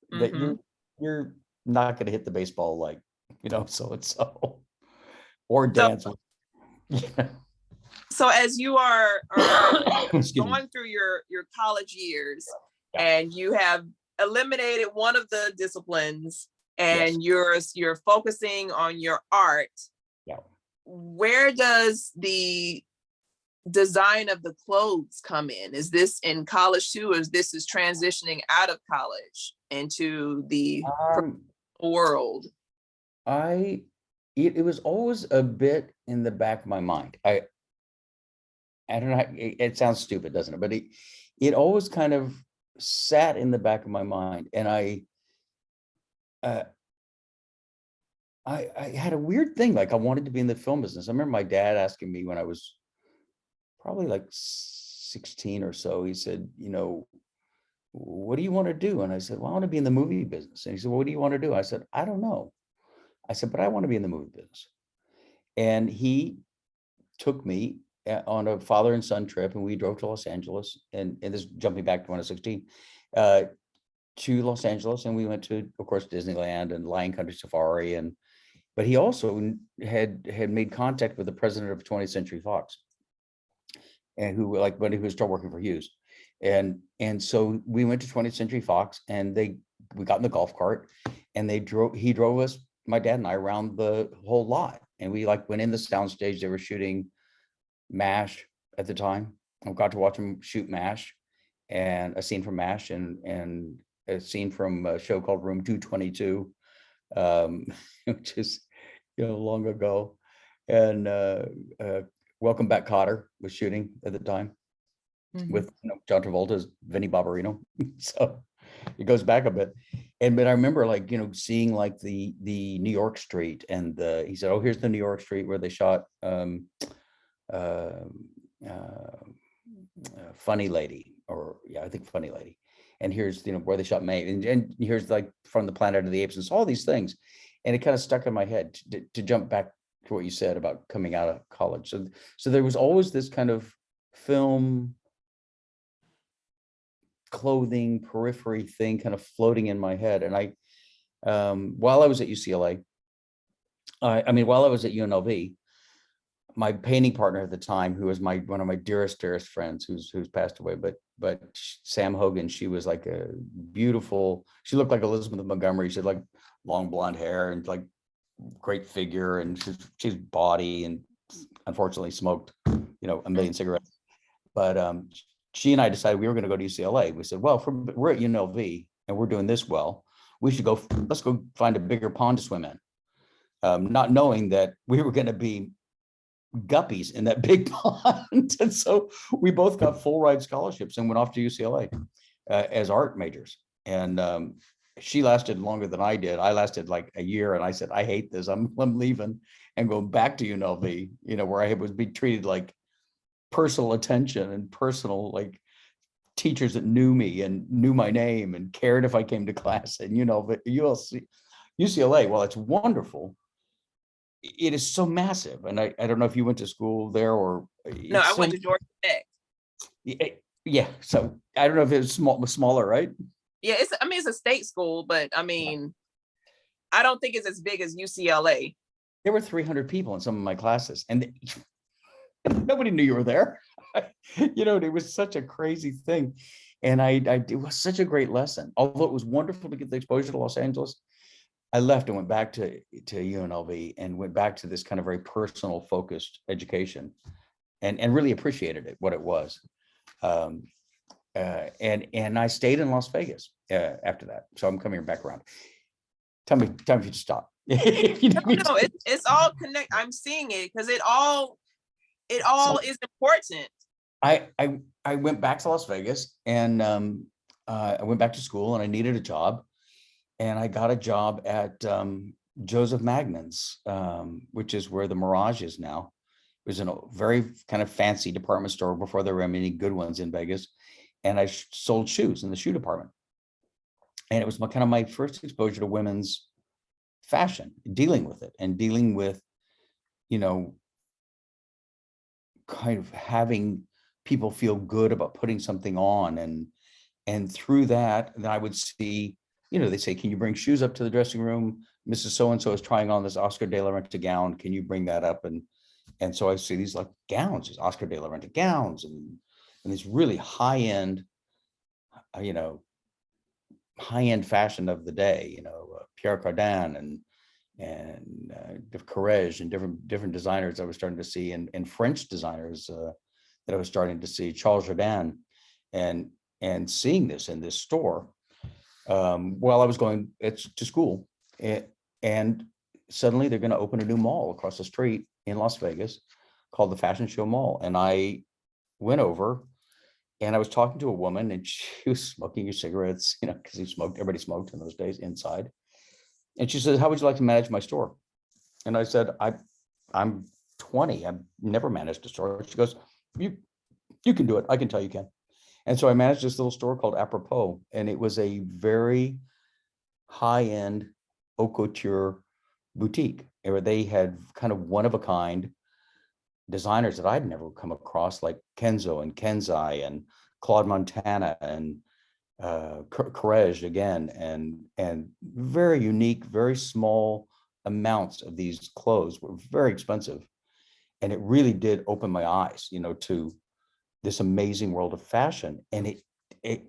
that you're not going to hit the baseball like, so and so, or dance. So as you are going through your college years, and you have eliminated one of the disciplines, and Yes. you're focusing on your art, where does the design of the clothes come in? Is this in college too, or is this transitioning out of college into the world? It was always a bit in the back of my mind. I don't know. It sounds stupid, doesn't it? But it always kind of sat in the back of my mind, and I had a weird thing. Like I wanted to be in the film business. I remember my dad asking me when I was probably like 16 or so. He said, "What do you want to do?" And I said, "Well, I want to be in the movie business." And he said, "Well, what do you want to do?" I said, "I don't know." I said, "But I want to be in the movie business." And he took me on a father and son trip, and we drove to Los Angeles, and this jumping back to when I was 16, to Los Angeles, and we went to, of course, Disneyland and Lion Country Safari, but he also had made contact with the president of 20th Century Fox, and who, like, when he was still working for Hughes. And so we went to 20th Century Fox, and we got in the golf cart, and he drove us, my dad and I, around the whole lot. And we like went in the soundstage. They were shooting MASH at the time. I got to watch them shoot MASH, and a scene from MASH, and a scene from a show called Room 222, which is, long ago. And Welcome Back, Kotter was shooting at the time with John Travolta's Vinnie Barbarino. So it goes back a bit. But I remember, like, seeing like the New York street, and he said, oh, here's the New York street where they shot Funny Lady, or I think Funny Lady. And here's, where they shot May, and here's like From the Planet of the Apes, and so all these things. And it kind of stuck in my head to jump back to what you said about coming out of college. So there was always this kind of film clothing periphery thing kind of floating in my head. And I, while I was at UCLA, while I was at UNLV, my painting partner at the time, who was one of my dearest friends, who's passed away, but Sam Hogan, she was like a beautiful, she looked like Elizabeth Montgomery. She had like long blonde hair and like great figure, and she's body, and unfortunately smoked, a million cigarettes. But she and I decided we were going to go to UCLA. We said, well, if we're at UNLV and we're doing this well, let's go find a bigger pond to swim in. Not knowing that we were going to be guppies in that big pond. And so we both got full ride scholarships and went off to UCLA as art majors. And she lasted longer than I did. I lasted like a year, and I said, I hate this. I'm leaving and going back to UNLV, where I was being treated like personal attention and personal, like, teachers that knew me and knew my name and cared if I came to class. And but UCLA, while it's wonderful, it is so massive. And I don't know if you went to school there, or No, I went to Georgia Tech. Yeah, so I don't know if it was smaller, right? Yeah, it's a state school, but I I don't think it's as big as UCLA. There were 300 people in some of my classes, and nobody knew you were there. It was such a crazy thing. And it was such a great lesson. Although it was wonderful to get the exposure to Los Angeles, I left and went back to UNLV and went back to this kind of very personal focused education, and really appreciated it, what it was. And I stayed in Las Vegas after that. So I'm coming back around. Time for you to stop. No, it's all connected. I'm seeing it because it all is important. I went back to Las Vegas, and I went back to school, and I needed a job, and I got a job at Joseph Magnan's, which is where the Mirage is now. It was in a very kind of fancy department store before there were many good ones in Vegas, and I sold shoes in the shoe department. And it was kind of my first exposure to women's fashion, dealing with it, and dealing with, kind of having people feel good about putting something on. And through that, then I would see, they say, can you bring shoes up to the dressing room? Mrs. So-and-so is trying on this Oscar de la Renta gown. Can you bring that up? And so I see these like gowns, these Oscar de la Renta gowns, and these really high-end, high-end fashion of the day, Pierre Cardin and Courrèges, and different designers I was starting to see, and French designers that I was starting to see, Charles Jourdan, and seeing this in this store while I was going to school. And suddenly they're going to open a new mall across the street in Las Vegas called the Fashion Show Mall. And I went over, and I was talking to a woman, and she was smoking her cigarettes, because everybody smoked in those days inside. And she says, how would you like to manage my store? And I said, I'm 20. I've never managed a store. She goes, you can do it. I can tell you can. And so I managed this little store called Apropos, and it was a very high-end haute couture boutique where they had kind of one-of-a-kind designers that I'd never come across, like Kenzo and Kenzai and Claude Montana and Courrèges again, and very unique, very small amounts of these clothes were very expensive. And it really did open my eyes, to this amazing world of fashion. And it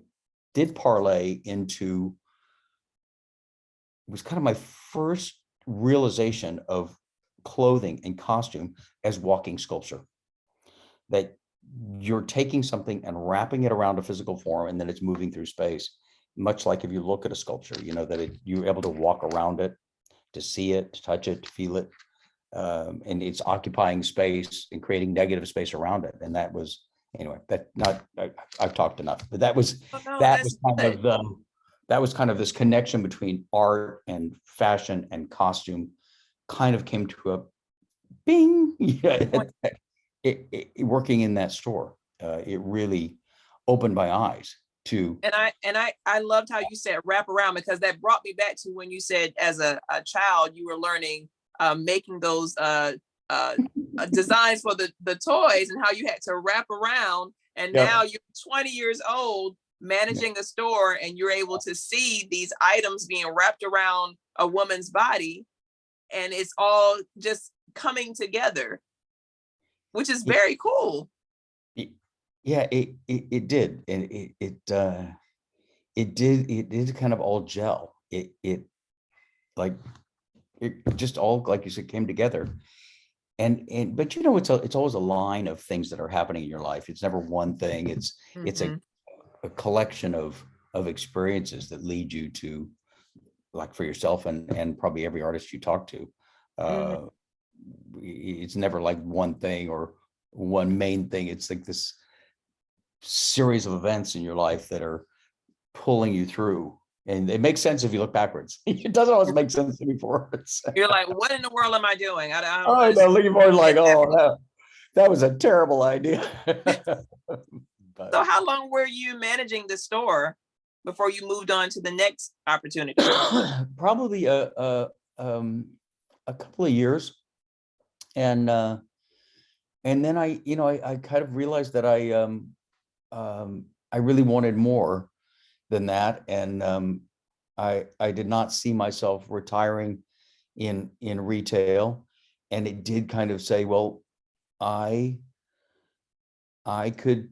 did parlay into, it was kind of my first realization of clothing and costume as walking sculpture. That you're taking something and wrapping it around a physical form, and then it's moving through space. Much like if you look at a sculpture, that you're able to walk around it, to see it, to touch it, to feel it. And it's occupying space and creating negative space around it. And that was, anyway, I've talked enough, but that was kind of this connection between art and fashion and costume kind of came to a bing. Working in that store, it really opened my eyes to. And I loved how you said wrap around, because that brought me back to when you said as a child you were learning making those designs for the toys, and how you had to wrap around. And now you're 20 years old managing a store, and you're able to see these items being wrapped around a woman's body, and it's all just coming together, which is very cool. Yeah, it did. And it did kind of all gel. It just all, like you said, came together. But it's always a line of things that are happening in your life. It's never one thing. It's a collection of experiences that lead you to, like, for yourself and probably every artist you talk to. It's never like one thing or one main thing. It's like this series of events in your life that are pulling you through. And it makes sense if you look backwards. It doesn't always make sense to me forwards. You're like, what in the world am I doing? I know, looking forward, like, that was a terrible idea. So how long were you managing the store before you moved on to the next opportunity? Probably a couple of years. And then I kind of realized that I really wanted more than that. And I did not see myself retiring in retail. And it did kind of say, well, I could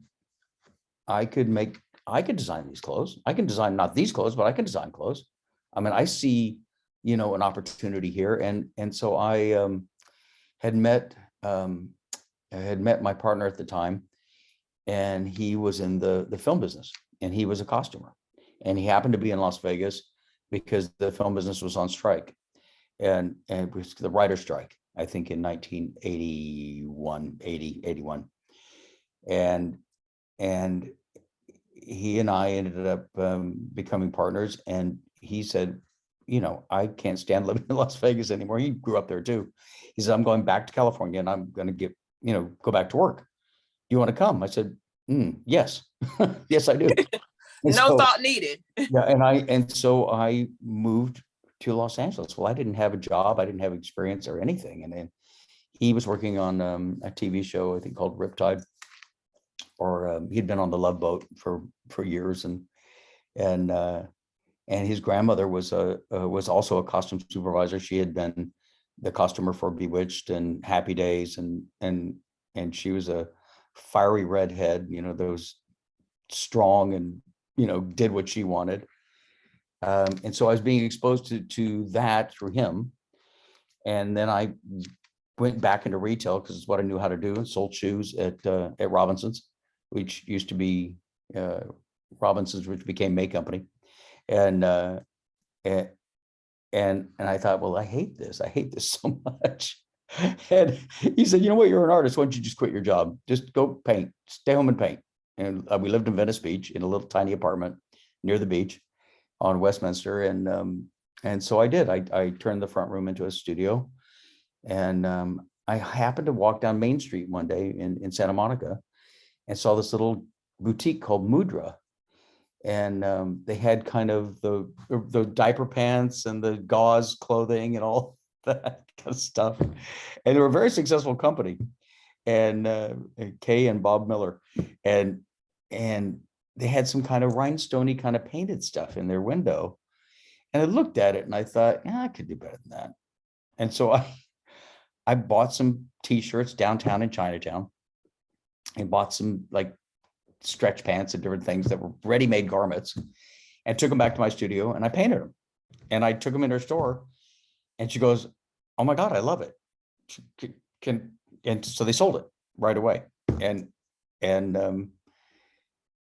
design these clothes. I can design not these clothes, but I can design clothes. I mean, I see, an opportunity here. And so I had met my partner at the time, and he was in the film business, and he was a costumer, and he happened to be in Las Vegas because the film business was on strike, and it was the writer's strike, I think in 1981. And he and I ended up becoming partners. And he said, I can't stand living in Las Vegas anymore. He grew up there too. He said, I'm going back to California, and I'm going to go back to work. You want to come? I said, yes. Yes, I do. No thought needed. Yeah. And so I moved to Los Angeles. Well, I didn't have a job. I didn't have experience or anything. And then he was working on a TV show, I think, called Riptide, or he'd been on the Love Boat for years. And his grandmother was also a costume supervisor. She had been the costumer for Bewitched and Happy Days, and she was a fiery redhead, those strong, and did what she wanted. And so I was being exposed to that through him. And then I went back into retail because it's what I knew how to do, and sold shoes at Robinson's, which used to be Robinson's, which became May Company. And I thought, well, I hate this so much. And he said, you know what, you're an artist. Why don't you just quit your job? Just go paint, stay home and paint. And we lived in Venice Beach in a little tiny apartment near the beach on Westminster. And so I did. I turned the front room into a studio. And I happened to walk down Main Street one day in Santa Monica and saw this little boutique called Mudra. And they had kind of the diaper pants and the gauze clothing and all that kind of stuff. And they were a very successful company. And Kay and Bob Miller. And they had some kind of rhinestoney kind of painted stuff in their window. And I looked at it and I thought, I could do better than that. And so I bought some t-shirts downtown in Chinatown and bought some like stretch pants and different things that were ready-made garments and took them back to my studio and I painted them. And I took them in her store and she goes, "Oh my God, I love it. Can," and so they sold it right away. And and um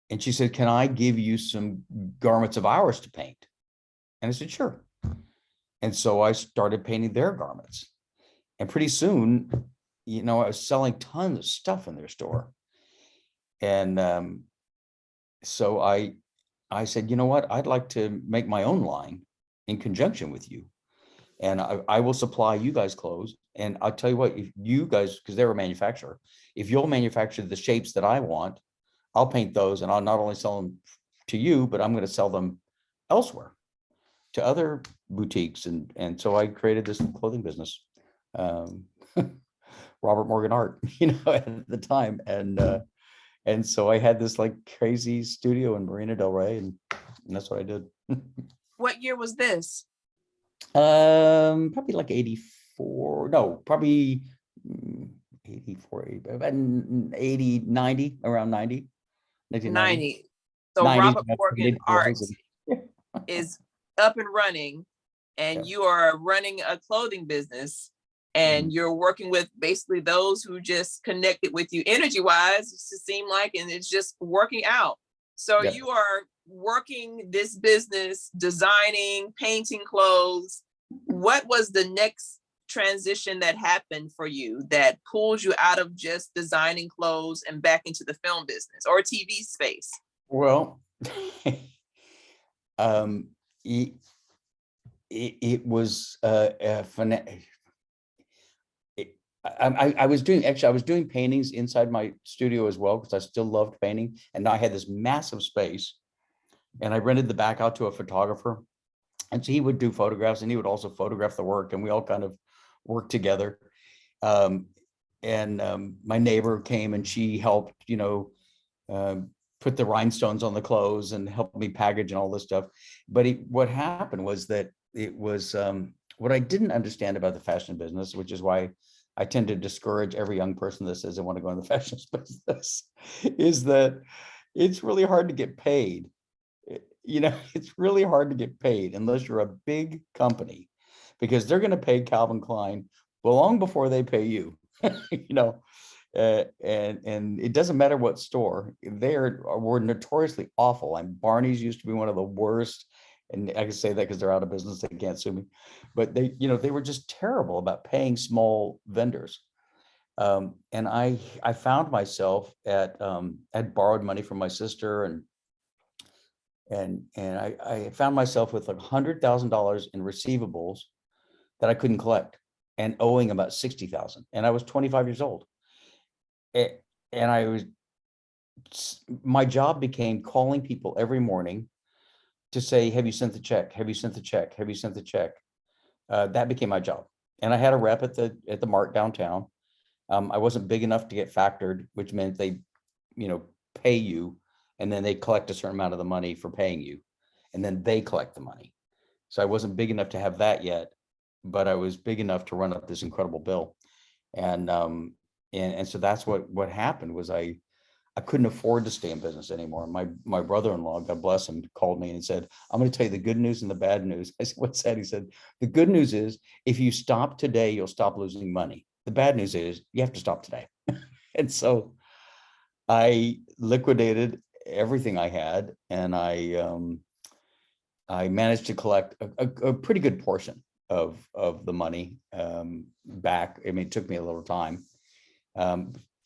and she said, "Can I give you some garments of ours to paint?" And I said, "Sure." And so I started painting their garments. And pretty soon, I was selling tons of stuff in their store. And so I said, "You know what? I'd like to make my own line in conjunction with you. And I will supply you guys clothes. And I'll tell you what, if you guys, because they're a manufacturer, if you'll manufacture the shapes that I want, I'll paint those and I'll not only sell them to you, but I'm going to sell them elsewhere to other boutiques." And so I created this clothing business, Robert Morgan Art, at the time. And so I had this like crazy studio in Marina Del Rey, and that's what I did. What year was this? Probably like 84. No, probably 84, 80, 90, around 90, 1990. 90. So 90s, Robert that's the Morgan mid Art 2000s. is up and running, and Yeah. you are running a clothing business, and you're working with basically those who just connected with you energy wise. It just seemed like, and it's just working out. So Yeah. you are working this business, designing, painting clothes. What was the next transition that happened for you that pulls you out of just designing clothes and back into the film business or TV space? Well, it, it was I was doing paintings inside my studio as well, because I still loved painting. And now I had this massive space and I rented the back out to a photographer. And so he would do photographs and he would also photograph the work, and we all kind of worked together. My neighbor came and she helped, put the rhinestones on the clothes and helped me package and all this stuff. But what happened was that it was what I didn't understand about the fashion business, which is why I tend to discourage every young person that says they want to go in the fashion business, is that it's really hard to get paid. It's really hard to get paid unless you're a big company, because they're going to pay Calvin Klein long before they pay you. And it doesn't matter what store. Were notoriously awful. And Barney's used to be one of the worst. And I can say that because they're out of business, they can't sue me. But they were just terrible about paying small vendors. And I found myself I'd borrowed money from my sister, and I found myself with like $100,000 in receivables that I couldn't collect, and owing about 60,000. And I was 25 years old. And my job became calling people every morning to say, "Have you sent the check? Have you sent the check? Have you sent the check?" That became my job. And I had a rep at the Mart downtown. I wasn't big enough to get factored, which meant they, pay you, and then they collect a certain amount of the money for paying you, and then they collect the money. So I wasn't big enough to have that yet, but I was big enough to run up this incredible bill. And so that's what happened was I couldn't afford to stay in business anymore. My brother-in-law, God bless him, called me and said, "I'm going to tell you the good news and the bad news." I said, "What's that?" He said, "The good news is if you stop today, you'll stop losing money. The bad news is you have to stop today." And so I liquidated everything I had, and I managed to collect a pretty good portion of the money back. I mean, it took me a little time.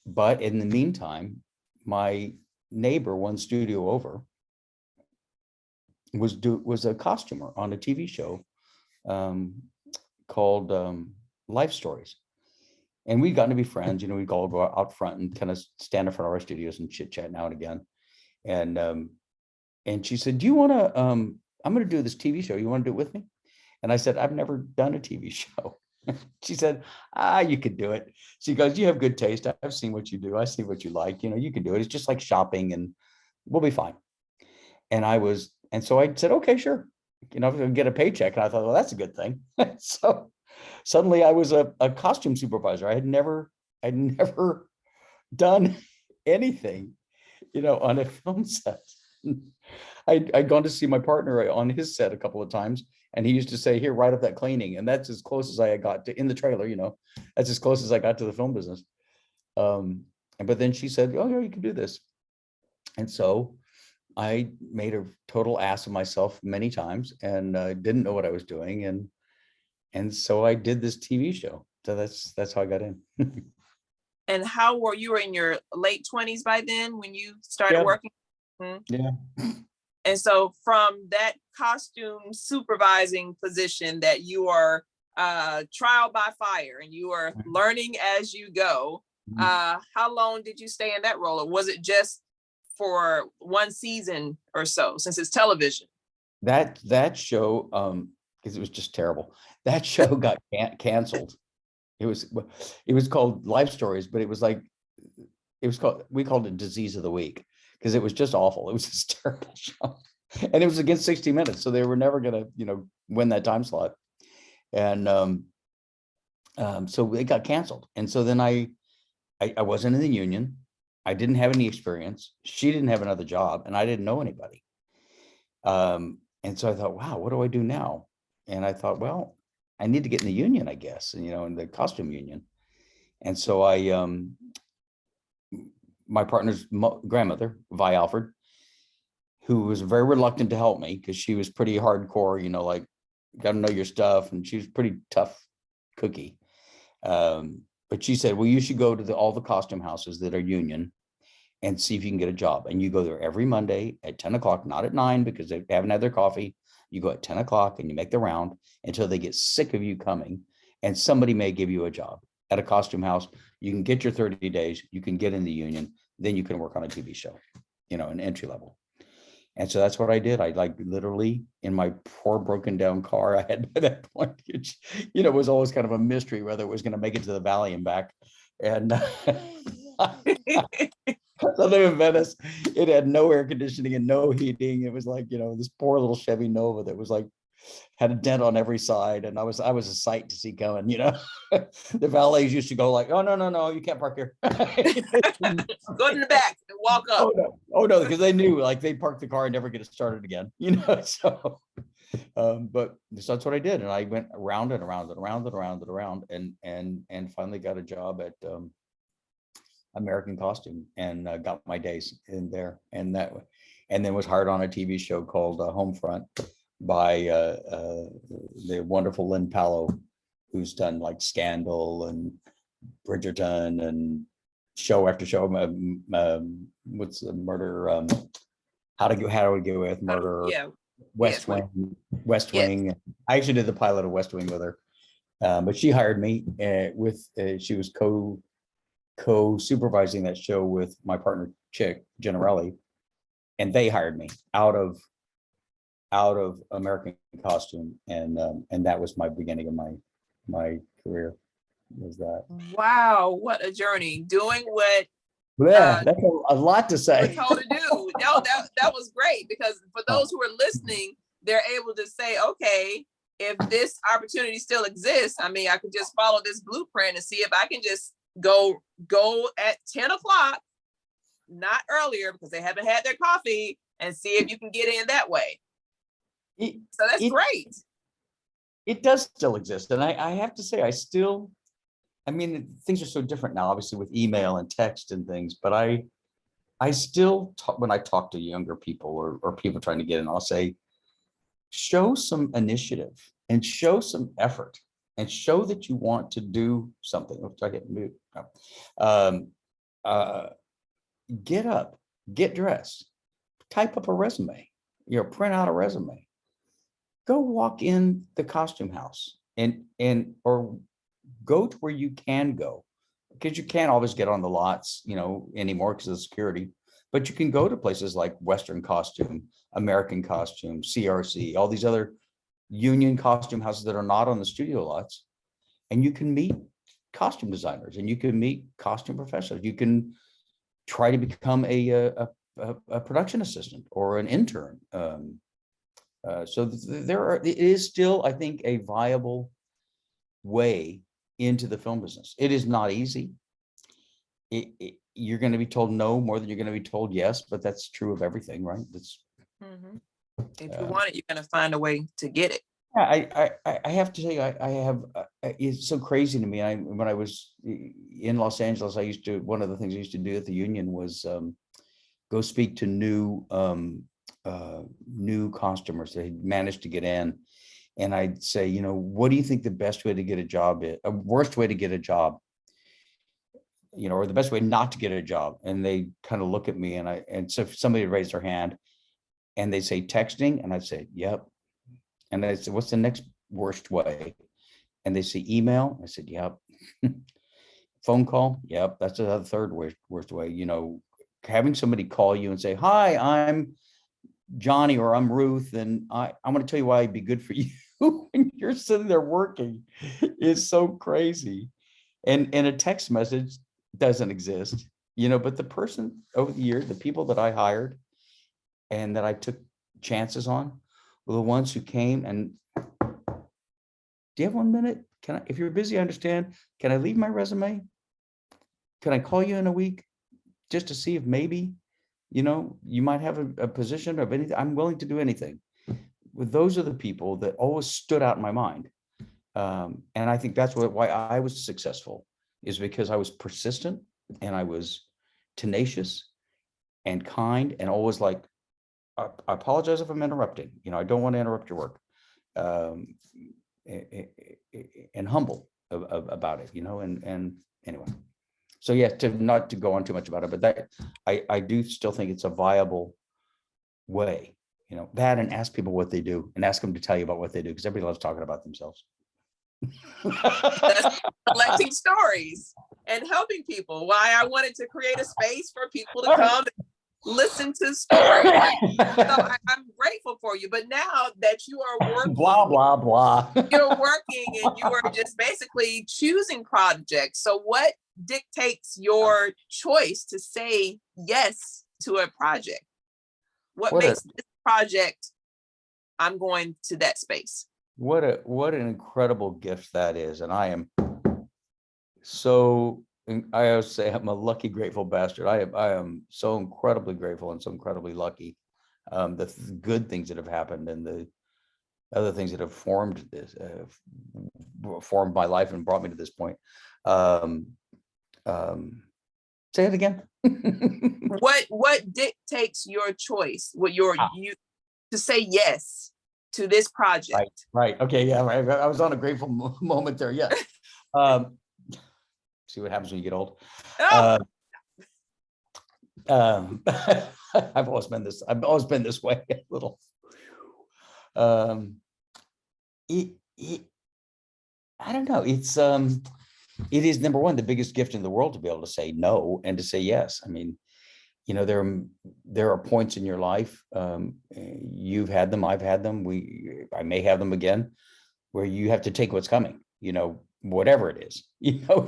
But in the meantime, my neighbor, one studio over, was a costumer on a TV show called Life Stories. And we'd gotten to be friends. We'd all go out front and kind of stand in front of our studios and chit chat now and again. And she said, "Do you want to, I'm going to do this TV show. You want to do it with me?" And I said, "I've never done a TV show." She said, "You could do it." She goes, "You have good taste. I've seen what you do. I see what you like. You can do it. It's just like shopping and we'll be fine." And so I said, "Okay, sure." get a paycheck. And I thought, well, that's a good thing. So suddenly I was a costume supervisor. I'd never done anything, on a film set. I'd gone to see my partner on his set a couple of times, and he used to say, here, write up that cleaning. And that's as close as I got to in the trailer, that's as close as I got to the film business. But then she said, oh, yeah, you can do this. And so I made a total ass of myself many times, and didn't know what I was doing. And so I did this TV show. So that's how I got in. And how were you in your late 20s by then when you started Yeah. working? Mhm. Yeah. And so from that costume supervising position that you are trial by fire and you are learning as you go, how long did you stay in that role? Or was it just for one season or so, since it's television? That show, because it was just terrible. That show got canceled. It was called Life Stories, but we called it Disease of the Week, because it was just awful. It was this terrible show. And it was against 60 Minutes. So they were never gonna, win that time slot. And so it got canceled. And so then I wasn't in the union. I didn't have any experience. She didn't have another job, and I didn't know anybody. And so I thought, wow, what do I do now? And I thought, well, I need to get in the union, I guess, and in the costume union. And so my partner's grandmother, Vi Alford, who was very reluctant to help me because she was pretty hardcore, like, got to know your stuff. And she was pretty tough cookie. But she said, well, you should go to all the costume houses that are union and see if you can get a job. And you go there every Monday at 10 o'clock, not at 9, because they haven't had their coffee. You go at 10 o'clock and you make the round until they get sick of you coming, and somebody may give you a job at a costume house. You can get your 30 days, you can get in the union, then you can work on a TV show, an entry level. And so that's what I did. I literally, in my poor broken down car I had by that point, it was always kind of a mystery whether it was going to make it to the Valley and back. And I live in Venice. It had no air conditioning and no heating. It was like, this poor little Chevy Nova that was had a dent on every side. And I was a sight to see coming, The valets used to go like, oh, no, you can't park here. Go to the back and walk up. Oh no, because they knew they parked the car and never get it started again, so but that's what I did. And I went around and around and around and around and around and finally got a job at American Costume, and got my days in there, and then was hired on a TV show called Homefront by the wonderful Lynn Pallow, who's done Scandal and Bridgerton and show after show. What's the murder? How to Get With Murder? Yeah. West Wing. West Wing. I actually did the pilot of West Wing with her, but she hired me she was co-supervising that show with my partner Chick Generelli, and they hired me out of American Costume, and that was my beginning of my career. Was that? Wow, what a journey! Doing what? Yeah, that's a lot to say. We're told to do. No, that was great, because for those who are listening, they're able to say, okay, if this opportunity still exists, I could just follow this blueprint and see if I can just go at 10 o'clock, not earlier, because they haven't had their coffee, and see if you can get in that way. So that's great. It does still exist. And I have to say, things are so different now, obviously, with email and text and things, but I still talk, when I talk to younger people or people trying to get in, I'll say, show some initiative and show some effort and show that you want to do something. Oops, I get moved. Get up, get dressed, type up a resume, print out a resume, go walk in the costume house or go to where you can go, because you can't always get on the lots, anymore because of security, but you can go to places like Western Costume, American Costume, CRC, all these other union costume houses that are not on the studio lots. And you can meet costume designers, and you can meet costume professionals. You can try to become a production assistant or an intern. So it is still, I think, a viable way into the film business. It is not easy. You're going to be told no more than you're going to be told yes, but that's true of everything, right? That's if you want it, you're going to find a way to get it. I have to tell you, I have, it's so crazy to me. When I was in Los Angeles, one of the things I used to do at the union was go speak to new customers that had managed to get in. And I'd say, what do you think the best way to get a job is? A worst way to get a job, or the best way not to get a job? And they kind of look at me, and so if somebody raised their hand and they say texting, and I'd say, yep. And I said, what's the next worst way? And they say email. I said, yep. Phone call. Yep. That's the third worst way. Having somebody call you and say, hi, I'm Johnny, or I'm Ruth, and I'm going to tell you why it'd be good for you when you're sitting there working is so crazy. And a text message doesn't exist, but the person over the years, the people that I hired and that I took chances on were the ones who came and, do you have 1 minute? If you're busy, I understand. Can I leave my resume? Can I call you in a week just to see if maybe, you might have a position of anything? I'm willing to do anything. Those are the people that always stood out in my mind. And I think that's why I was successful, is because I was persistent and I was tenacious and kind, and always like, I apologize if I'm interrupting. I don't want to interrupt your work, and humble about it. And anyway, so yeah, not to go on too much about it, but that I do still think it's a viable way. That, and ask people what they do, and ask them to tell you about what they do, because everybody loves talking about themselves. That's collecting stories and helping people. Why I wanted to create a space for people to come and listen to stories. So I'm grateful for you. But now that you are working, blah blah blah, you're working and you are just basically choosing projects. So what dictates your choice to say yes to a project? What makes this project, I'm going to that space? What an incredible gift that is. And I am so, I always say I'm a lucky, grateful bastard. I am so incredibly grateful and so incredibly lucky. The good things that have happened and the other things that have formed my life and brought me to this point. Say it again. What dictates your choice? You to say yes to this project? Right. Okay. Yeah. Right. I was on a grateful moment there. Yeah. See what happens when you get old. Oh. I've always been this way a little. I don't know. It is, number one, the biggest gift in the world to be able to say no and to say yes. I mean, there are points in your life, you've had them, I've had them, I may have them again, where you have to take what's coming, whatever it is,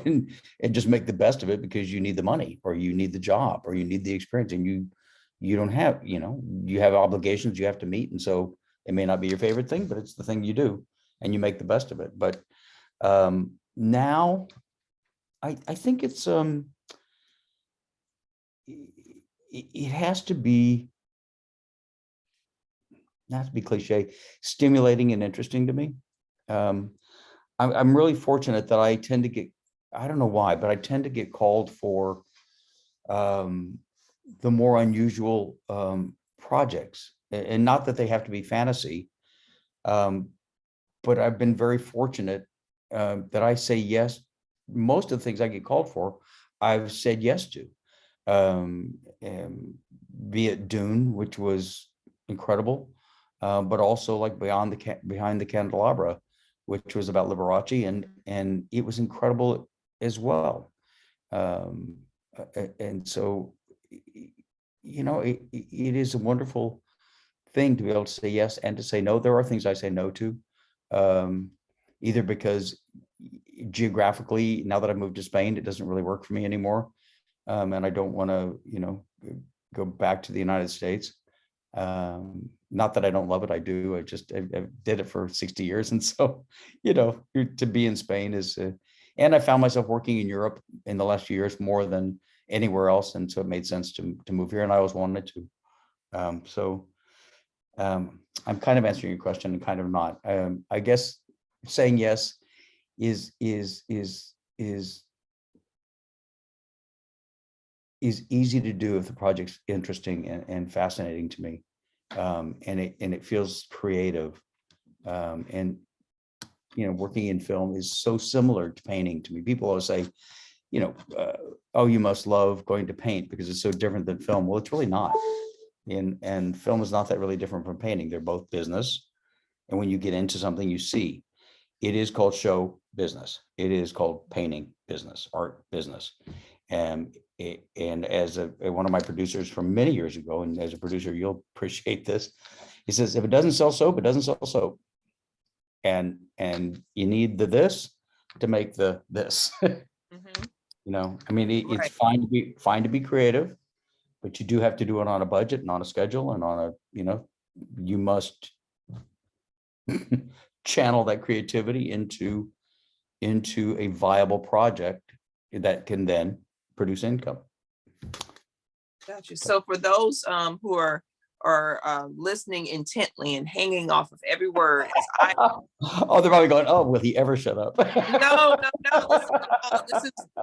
and just make the best of it, because you need the money, or you need the job, or you need the experience, and you don't have, you have obligations you have to meet. And so it may not be your favorite thing, but it's the thing you do, and you make the best of it. But now I think it's it has to be, not to be cliche, stimulating and interesting to me. I'm really fortunate that I tend to get, I don't know why, but I tend to get called for the more unusual projects, and not that they have to be fantasy, but I've been very fortunate that I say yes. Most of the things I get called for, I've said yes to. Be it Dune, which was incredible, but also like Behind the Candelabra, which was about Liberace, and it was incredible as well. And so, it is a wonderful thing to be able to say yes and to say no. There are things I say no to, either because geographically, now that I've moved to Spain, it doesn't really work for me anymore. And I don't want to, go back to the United States. not that I don't love it, I do. I did it for 60 years. And so, you know, to be in Spain is, and I found myself working in Europe in the last few years more than anywhere else. And so it made sense to move here, and I always wanted to. I'm kind of answering your question and kind of not. I guess saying yes is easy to do if the project's interesting and fascinating to me, and it feels creative, and you know, working in film is so similar to painting to me. People always say, you know, oh, you must love going to paint because it's so different than film. Well, it's really not. And film is not that really different from painting. They're both business, and when you get into something, you see it is called show business. It is called painting business, art business. And as one of my producers from many years ago, and as a producer, you'll appreciate this. He says, if it doesn't sell soap, it doesn't sell soap. And you need the this to make the this. Mhm. You know, I mean, it's Right. fine to be creative, but you do have to do it on a budget and on a schedule and on a, you know, you must channel that creativity into a viable project that can then produce income. Got you. So for those who are listening intently and hanging off of every word, as I Oh, they're probably going, oh, will he ever shut up? no, no, no.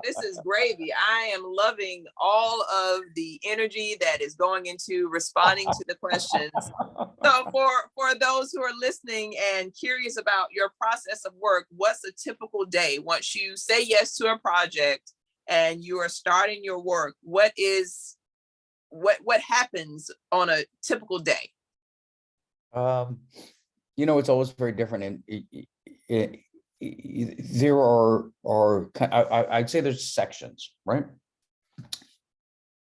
This is gravy. I am loving all of the energy that is going into responding to the questions. So for those who are listening and curious about your process of work, what's a typical day once you say yes to a project and you are starting your work? What happens on a typical day? You know, it's always very different, and there are I'd say there's sections, right?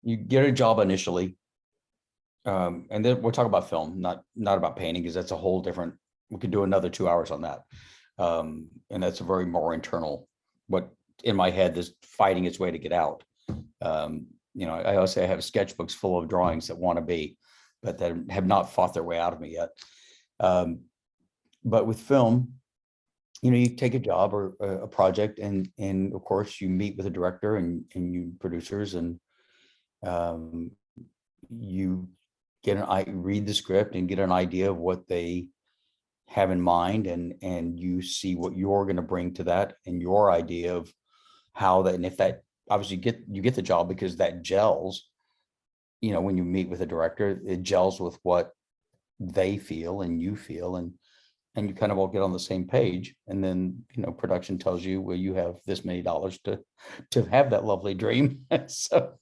You get a job initially, and then we'll talk about film, not about painting, because that's a whole different. We could do another 2 hours on that, and that's a very more internal. What in my head is fighting its way to get out. You know, I always say I have sketchbooks full of drawings that want to be, but that have not fought their way out of me yet. But with film, you know, you take a job or a project, and of course you meet with a director and you producers, and you read the script and get an idea of what they have in mind, and you see what you're going to bring to that and your idea of how that, and if that obviously you get the job because that gels. You know, when you meet with a director, it gels with what they feel and you feel, and you kind of all get on the same page. And then, you know, production tells you, well, you have this many dollars to have that lovely dream. So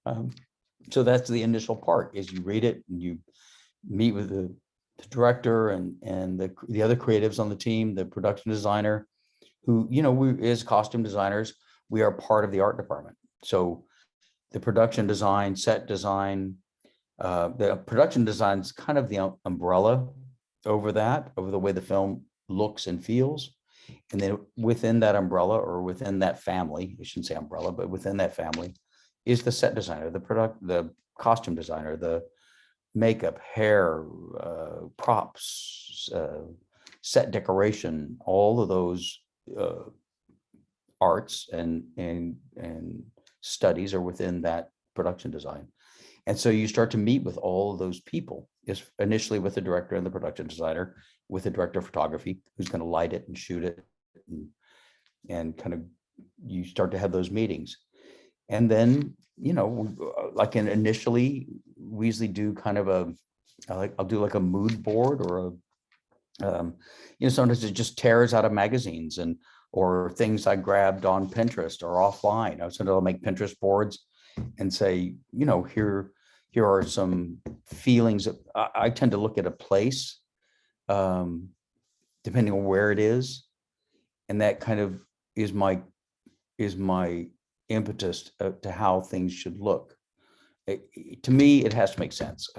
that's the initial part, is you read it and you meet with the director and the other creatives on the team, the production designer, who, you know, we as costume designers, we are part of the art department. So the production design, set design, the production design is kind of the umbrella over the way the film looks and feels. And then within that umbrella, or within that family, I shouldn't say umbrella, but within that family is the set designer, the costume designer, the makeup, hair, props, set decoration, all of those arts and studies are within that production design. And so you start to meet with all of those people, is initially with the director and the production designer, with the director of photography, who's going to light it and shoot it, and kind of you start to have those meetings. And then, you know, like initially we usually do kind of I'll do like a mood board, or you know, sometimes it just tears out of magazines or things I grabbed on Pinterest or offline. Sometimes I'll make Pinterest boards and say, you know, here are some feelings. I tend to look at a place, depending on where it is, and that kind of is my impetus to how things should look. To me, it has to make sense.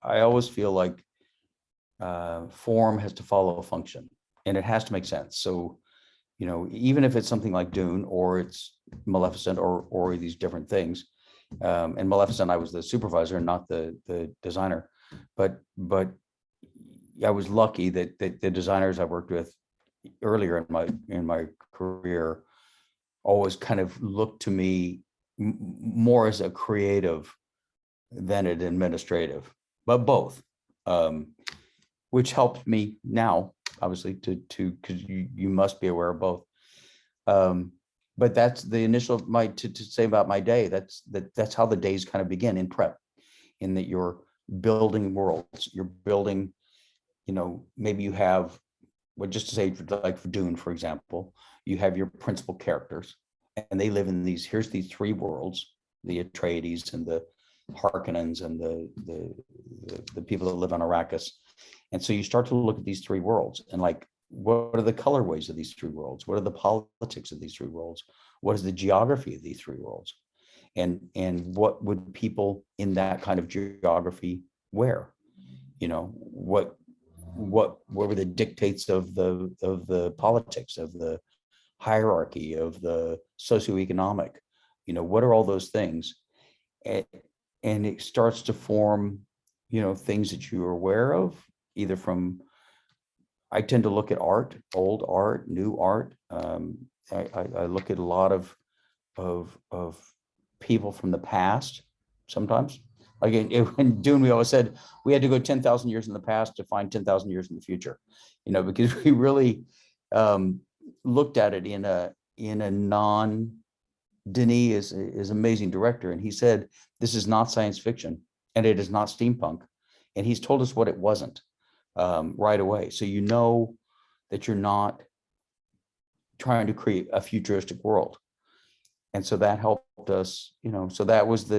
I always feel like form has to follow a function, and it has to make sense. So, you know, even if it's something like Dune, or it's Maleficent, or these different things, and Maleficent, I was the supervisor and not the designer. but I was lucky that the designers I worked with earlier in my career always kind of looked to me more as a creative than an administrative, but both, which helped me now, obviously, to because you must be aware of both. But that's the initial to say about my day. That's how the days kind of begin in prep, in that you're building worlds, you're building, maybe you have, well, just to say, like for Dune, for example, you have your principal characters, and they live in here's these three worlds: the Atreides and the Harkonnens and the people that live on Arrakis. And so you start to look at these three worlds and like, what are the colorways of these three worlds? What are the politics of these three worlds? What is the geography of these three worlds? And what would people in that kind of geography wear? What were the dictates of the politics, of the hierarchy, of the socioeconomic? What are all those things? And it starts to form, things that you are aware of, either from, I tend to look at art, old art, new art. I look at a lot of people from the past sometimes. Like in Dune, we always said we had to go 10,000 years in the past to find 10,000 years in the future, because we really looked at it in a non. Denis is an amazing director, and he said this is not science fiction and it is not steampunk, and he's told us what it wasn't right away. So that you're not trying to create a futuristic world, and so that helped us. So that was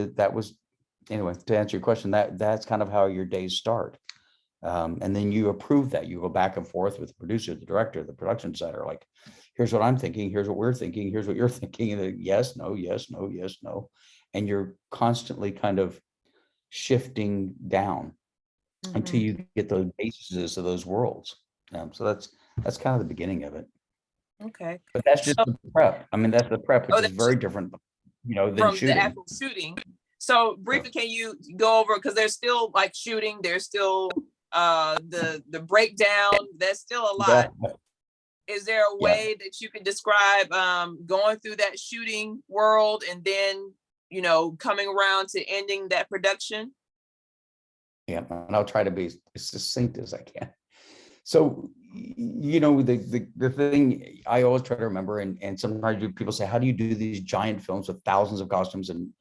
anyway, to answer your question, that's kind of how your days start, and then you approve that. You go back and forth with the producer, the director, the production designer, like, here's what I'm thinking, here's what we're thinking, here's what you're thinking, and then yes, no, yes, no, yes, no. And you're constantly kind of shifting down until you get those bases of those worlds. So that's kind of the beginning of it. Okay. But that's just the prep. I mean, that's the prep, which is very different, than from shooting. the actual shooting. So briefly, can you go over, because there's still like shooting, there's still the breakdown, there's still a lot. Is there a way that you can describe going through that shooting world and then, coming around to ending that production? Yeah, and I'll try to be as succinct as I can. So, the thing I always try to remember, and sometimes people say, how do you do these giant films with thousands of costumes? And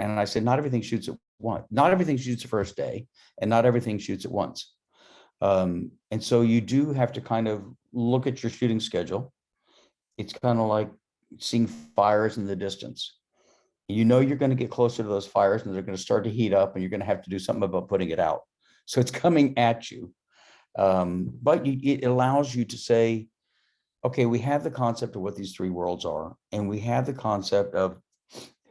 I said, not everything shoots at once. Not everything shoots the first day, and not everything shoots at once. And so you do have to kind of look at your shooting schedule. It's kind of like seeing fires in the distance. You're going to get closer to those fires, and they're going to start to heat up, and you're going to have to do something about putting it out. So it's coming at you. But it allows you to say, okay, we have the concept of what these three worlds are, and we have the concept of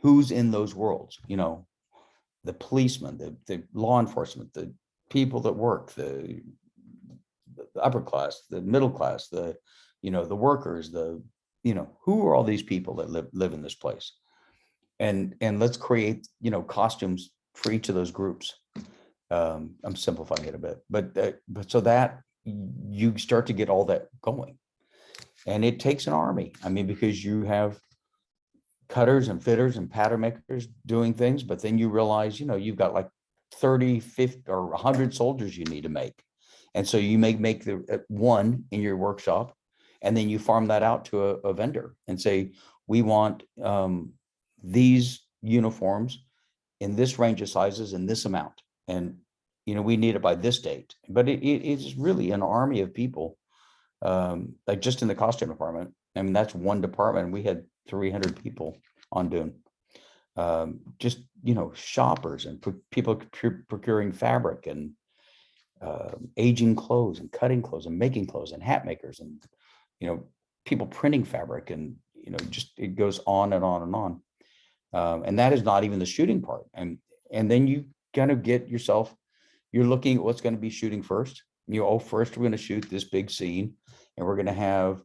who's in those worlds. The policemen, the law enforcement, the people that work, the upper class, the middle class, the workers, who are all these people that live in this place, and let's create costumes for each of those groups. I'm simplifying it a bit, but so that you start to get all that going, and it takes an army. I mean, because you have cutters and fitters and pattern makers doing things, but then you realize, you've got like 30, 50 or 100 soldiers you need to make. And so you make the one in your workshop, and then you farm that out to a vendor and say, we want these uniforms in this range of sizes in this amount. And, we need it by this date. But it is really an army of people, like just in the costume department. I mean, that's one department. We had 300 people on Dune. Just, shoppers and people procuring fabric and aging clothes and cutting clothes and making clothes and hat makers and, people printing fabric and, just it goes on and on and on. And that is not even the shooting part. And then you kind of get yourself, you're looking at what's going to be shooting first. First we're going to shoot this big scene, and we're going to have,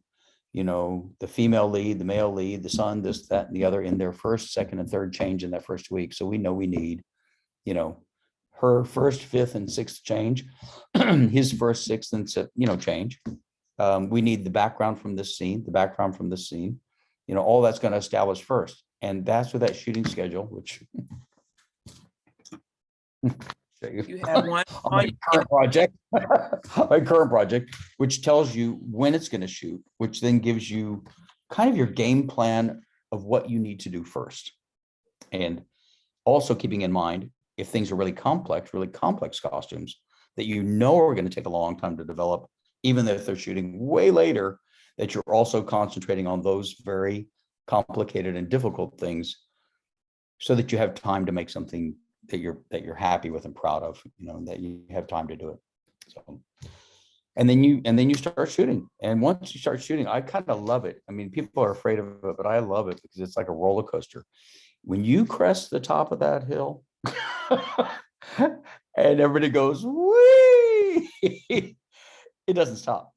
the female lead, the male lead, the son, this, that, and the other in their first, second, and third change in that first week. So we know we need, her first, fifth, and sixth change, his first, sixth, and change. We need the background from this scene, the background from this scene. All that's going to establish first, and that's with that shooting schedule, which You have one on my current project, which tells you when it's going to shoot, which then gives you kind of your game plan of what you need to do first. And also keeping in mind, if things are really complex costumes that are going to take a long time to develop, even if they're shooting way later, that you're also concentrating on those very complicated and difficult things so that you have time to make something that you're happy with and proud of, that you have time to do it. So, and then you start shooting. And once you start shooting, I kind of love it. I mean, people are afraid of it, but I love it because it's like a roller coaster. When you crest the top of that hill and everybody goes, whee, it doesn't stop.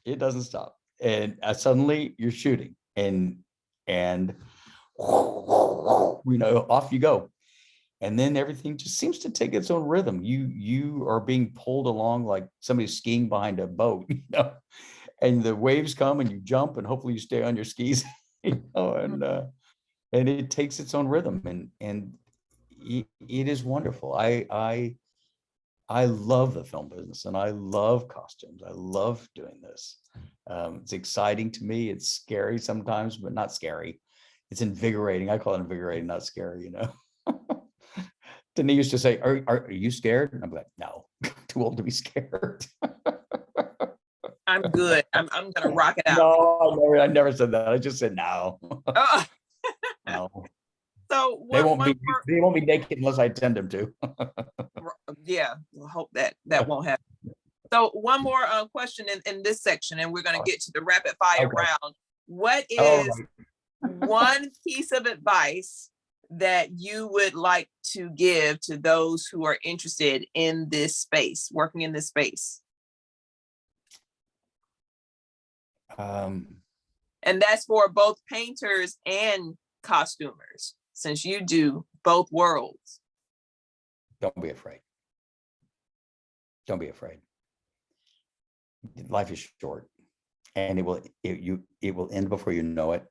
It doesn't stop. And suddenly you're shooting and off you go. And then everything just seems to take its own rhythm. You are being pulled along like somebody's skiing behind a boat, and the waves come and you jump and hopefully you stay on your skis, and it takes its own rhythm, and it is wonderful. I love the film business and I love costumes. I love doing this. It's exciting to me. It's scary sometimes, but not scary. It's invigorating. I call it invigorating, not scary, Denise used to say, are you scared? And I'm like, no, too old to be scared. I'm good. I'm gonna rock it out. No, I never said that. I just said no. Oh. No. So they won't be naked unless I tend them to. Yeah, we'll hope that won't happen. So one more question in this section, and we're going to get to the rapid fire round. What is one piece of advice that you would like to give to those who are interested in this space, working in this space? And that's for both painters and costumers, since you do both worlds. Don't be afraid. Don't be afraid. Life is short, and it will end before you know it,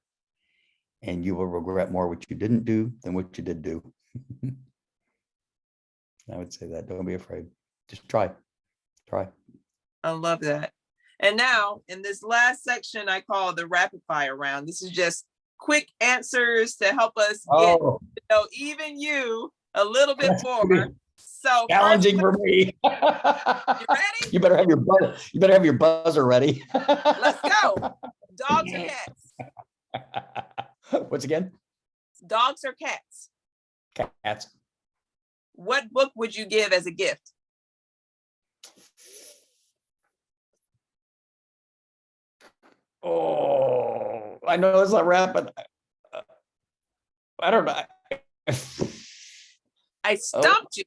and you will regret more what you didn't do than what you did do. I would say that. Don't be afraid. Just try. I love that. And now in this last section, I call the rapid fire round. This is just quick answers to help us get to know even you a little bit more. So challenging for me. You ready? You better have your buzzer ready. Let's go. Dogs or cats? What's again? Dogs or cats? Cats. What book would you give as a gift? Oh, I know it's not rap, but I don't know. I stumped you.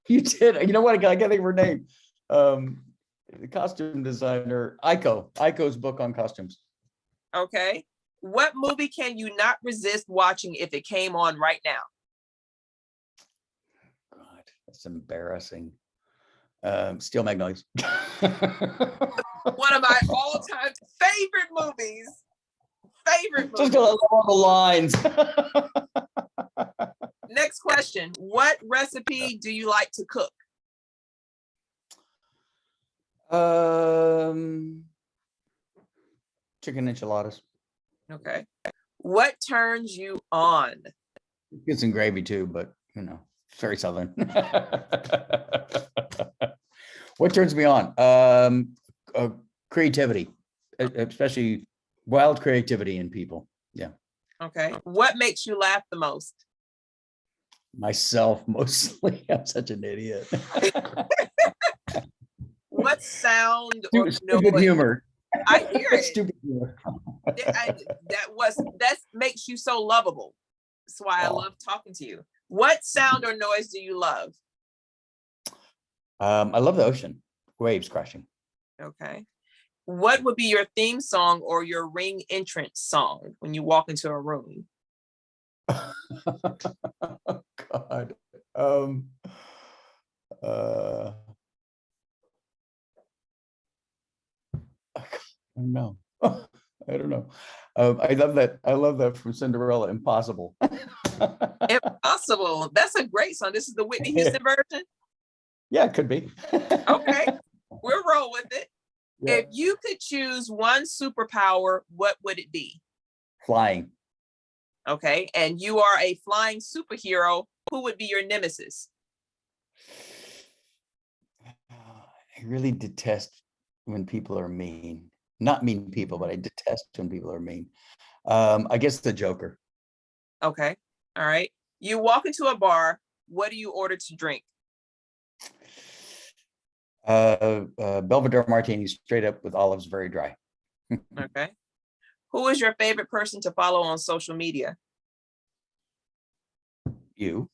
You did. You know what? I can't think of her name. The costume designer, Aiko's book on costumes. Okay. What movie can you not resist watching if it came on right now? God, that's embarrassing. Steel Magnolias. One of my all-time favorite movies. Just go along the lines. Next question. What recipe do you like to cook? Chicken enchiladas. Okay. What turns you on? Get some gravy too, but it's very Southern. What turns me on? Creativity, especially wild creativity in people. Yeah. Okay. What makes you laugh the most? Myself, mostly. I'm such an idiot. What sound or stupid humor? I hear it. Stupid humor. That makes you so lovable. That's why I love talking to you. What sound or noise do you love? I love the ocean, waves crashing. Okay. What would be your theme song or your ring entrance song when you walk into a room? Oh, God. Uh, I don't know. I don't know. I love that. I love that from Cinderella. Impossible. Impossible. That's a great song. This is the Whitney Houston version. Yeah, it could be. Okay, we'll roll with it. Yeah. If you could choose one superpower, what would it be? Flying. Okay, and you are a flying superhero. Who would be your nemesis? I really detest when people are mean. Not mean people, but I detest when people are mean. I guess the Joker. Okay, all right. You walk into a bar. What do you order to drink? Belvedere martini, straight up with olives, very dry. Okay. Who is your favorite person to follow on social media? You.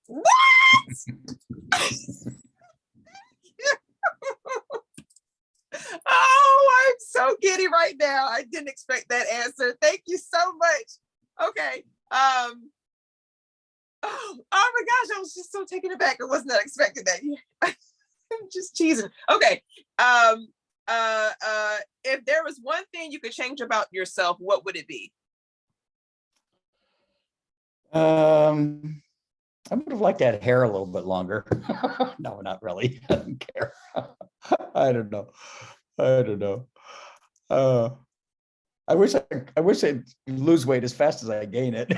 What? Oh, I'm so giddy right now. I didn't expect that answer. Thank you so much. Okay. Oh my gosh, I was just so taken aback. I was not expecting that. I'm just cheesing. Okay. If there was one thing you could change about yourself, what would it be? I would have liked that hair a little bit longer. No, not really. I don't care. I don't know. I don't know. I wish I'd lose weight as fast as I gain it.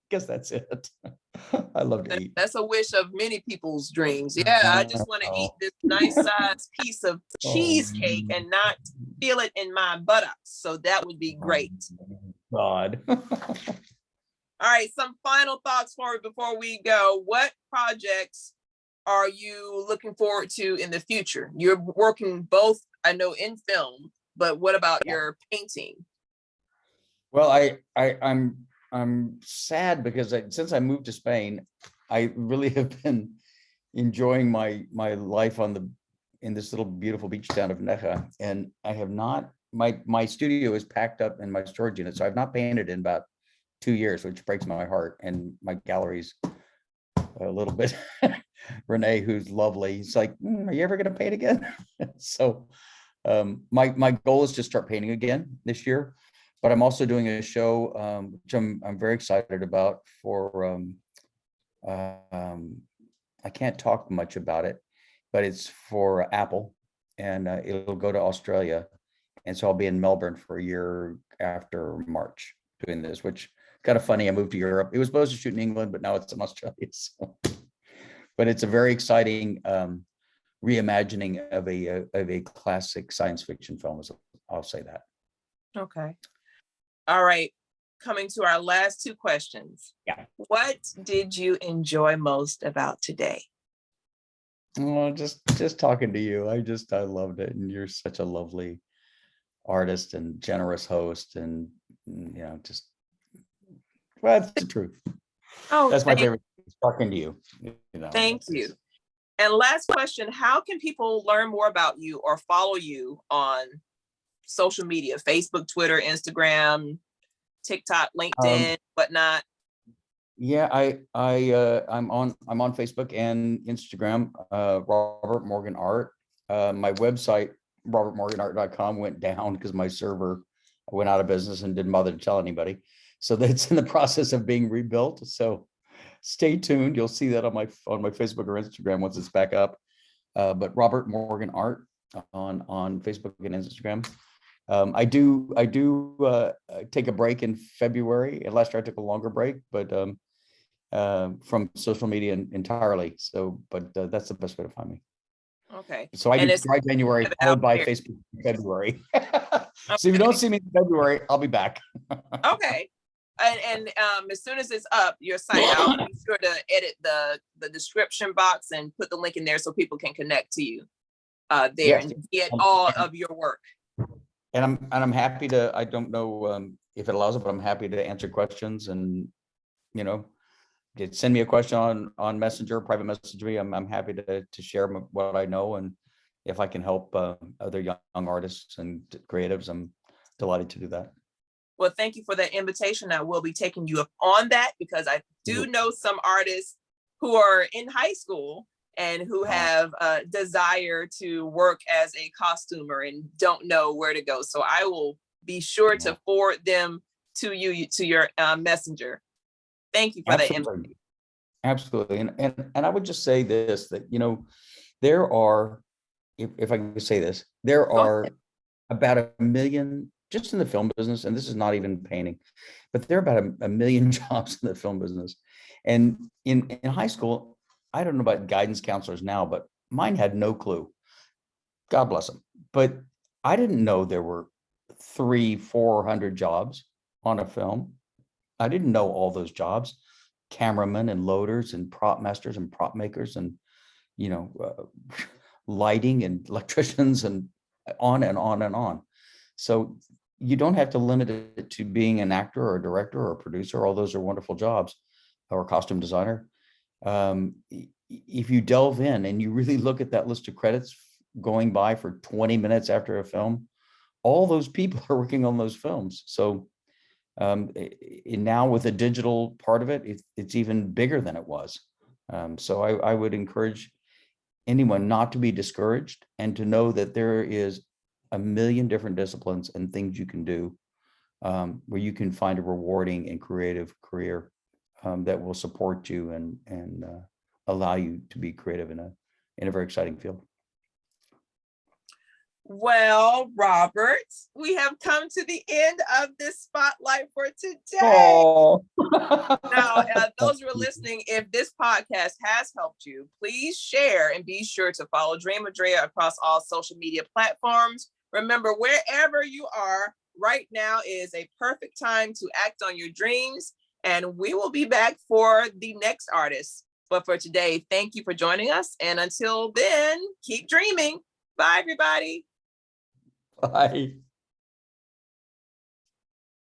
Guess that's it. I love to eat. That's a wish of many people's dreams. Yeah, I just want to eat this nice size piece of cheesecake and not feel it in my buttocks. So that would be great. God. All right, some final thoughts before we go. What projects are you looking forward to in the future? You're working both, I know, in film, but what about your painting? Well, I'm sad because since I moved to Spain, I really have been enjoying my life in this little beautiful beach town of Neja, and I have not. My studio is packed up in my storage unit, so I've not painted in about 2 years, which breaks my heart. And my gallery's a little bit. Renee, who's lovely, he's like, "Are you ever going to paint again?" So my goal is to start painting again this year, but I'm also doing a show which I'm very excited about for I can't talk much about it, but it's for Apple, and it'll go to Australia, and so I'll be in Melbourne for a year after March doing this, which kind of funny. I moved to Europe. It was supposed to shoot in England, but now it's in Australia. So. But it's a very exciting reimagining of a classic science fiction film. I'll say that. Okay. All right. Coming to our last two questions. Yeah. What did you enjoy most about today? Well, just talking to you. I loved it. And you're such a lovely artist and generous host. And, just, well, that's the truth. Oh, that's my favorite, talking to you. Thank you. And last question, how can people learn more about you or follow you on social media? Facebook, Twitter, Instagram, TikTok, LinkedIn, whatnot? Yeah, I'm on Facebook and Instagram, Robert Morgan Art. My website, robertmorganart.com, went down because my server went out of business and didn't bother to tell anybody. So that's in the process of being rebuilt. So stay tuned. You'll see that on my Facebook or Instagram once it's back up. But Robert Morgan Art on Facebook and Instagram. I do take a break in February. Last year I took a longer break, but from social media entirely. So, but that's the best way to find me. Okay. So I do dry January followed by Facebook in February. So if you don't see me in February, I'll be back. Okay. And as soon as it's up, your site, I'll be sure to edit the description box and put the link in there so people can connect to you there yes. And get all of your work. And I'm happy to. I don't know if it allows it, but I'm happy to answer questions. And send me a question on Messenger, private message me. I'm happy to share what I know, and if I can help other young artists and creatives, I'm delighted to do that. Well, thank you for that invitation. I will be taking you up on that because I do know some artists who are in high school and who have a desire to work as a costumer and don't know where to go. So I will be sure to forward them to you, to your messenger. Thank you for that. Absolutely. And I would just say this, that, you know, there are, if I can say this, there are about 1 million just in the film business, and this is not even painting, but there are about a million jobs in the film business. And in high school, I don't know about guidance counselors now, but mine had no clue. God bless them. But I didn't know there were 300-400 jobs on a film. I didn't know all those jobs, cameramen and loaders and prop masters and prop makers and, you know, lighting and electricians and on and on and on. So you don't have to limit it to being an actor or a director or a producer. All those are wonderful jobs, or a costume designer. If you delve in and you really look at that list of credits going by for 20 minutes after a film, all those people are working on those films. So now with the digital part of it, it's even bigger than it was. So I would encourage anyone not to be discouraged and to know that there is 1 million different disciplines and things you can do where you can find a rewarding and creative career that will support you and allow you to be creative in a very exciting field. Well, Robert, we have come to the end of this spotlight for today. Oh. Now, those who are listening, if this podcast has helped you, please share and be sure to follow Dream of Drea across all social media platforms. Remember, wherever you are right now is a perfect time to act on your dreams, and we will be back for the next artist. But for today, thank you for joining us. And until then, keep dreaming. Bye, everybody. Bye.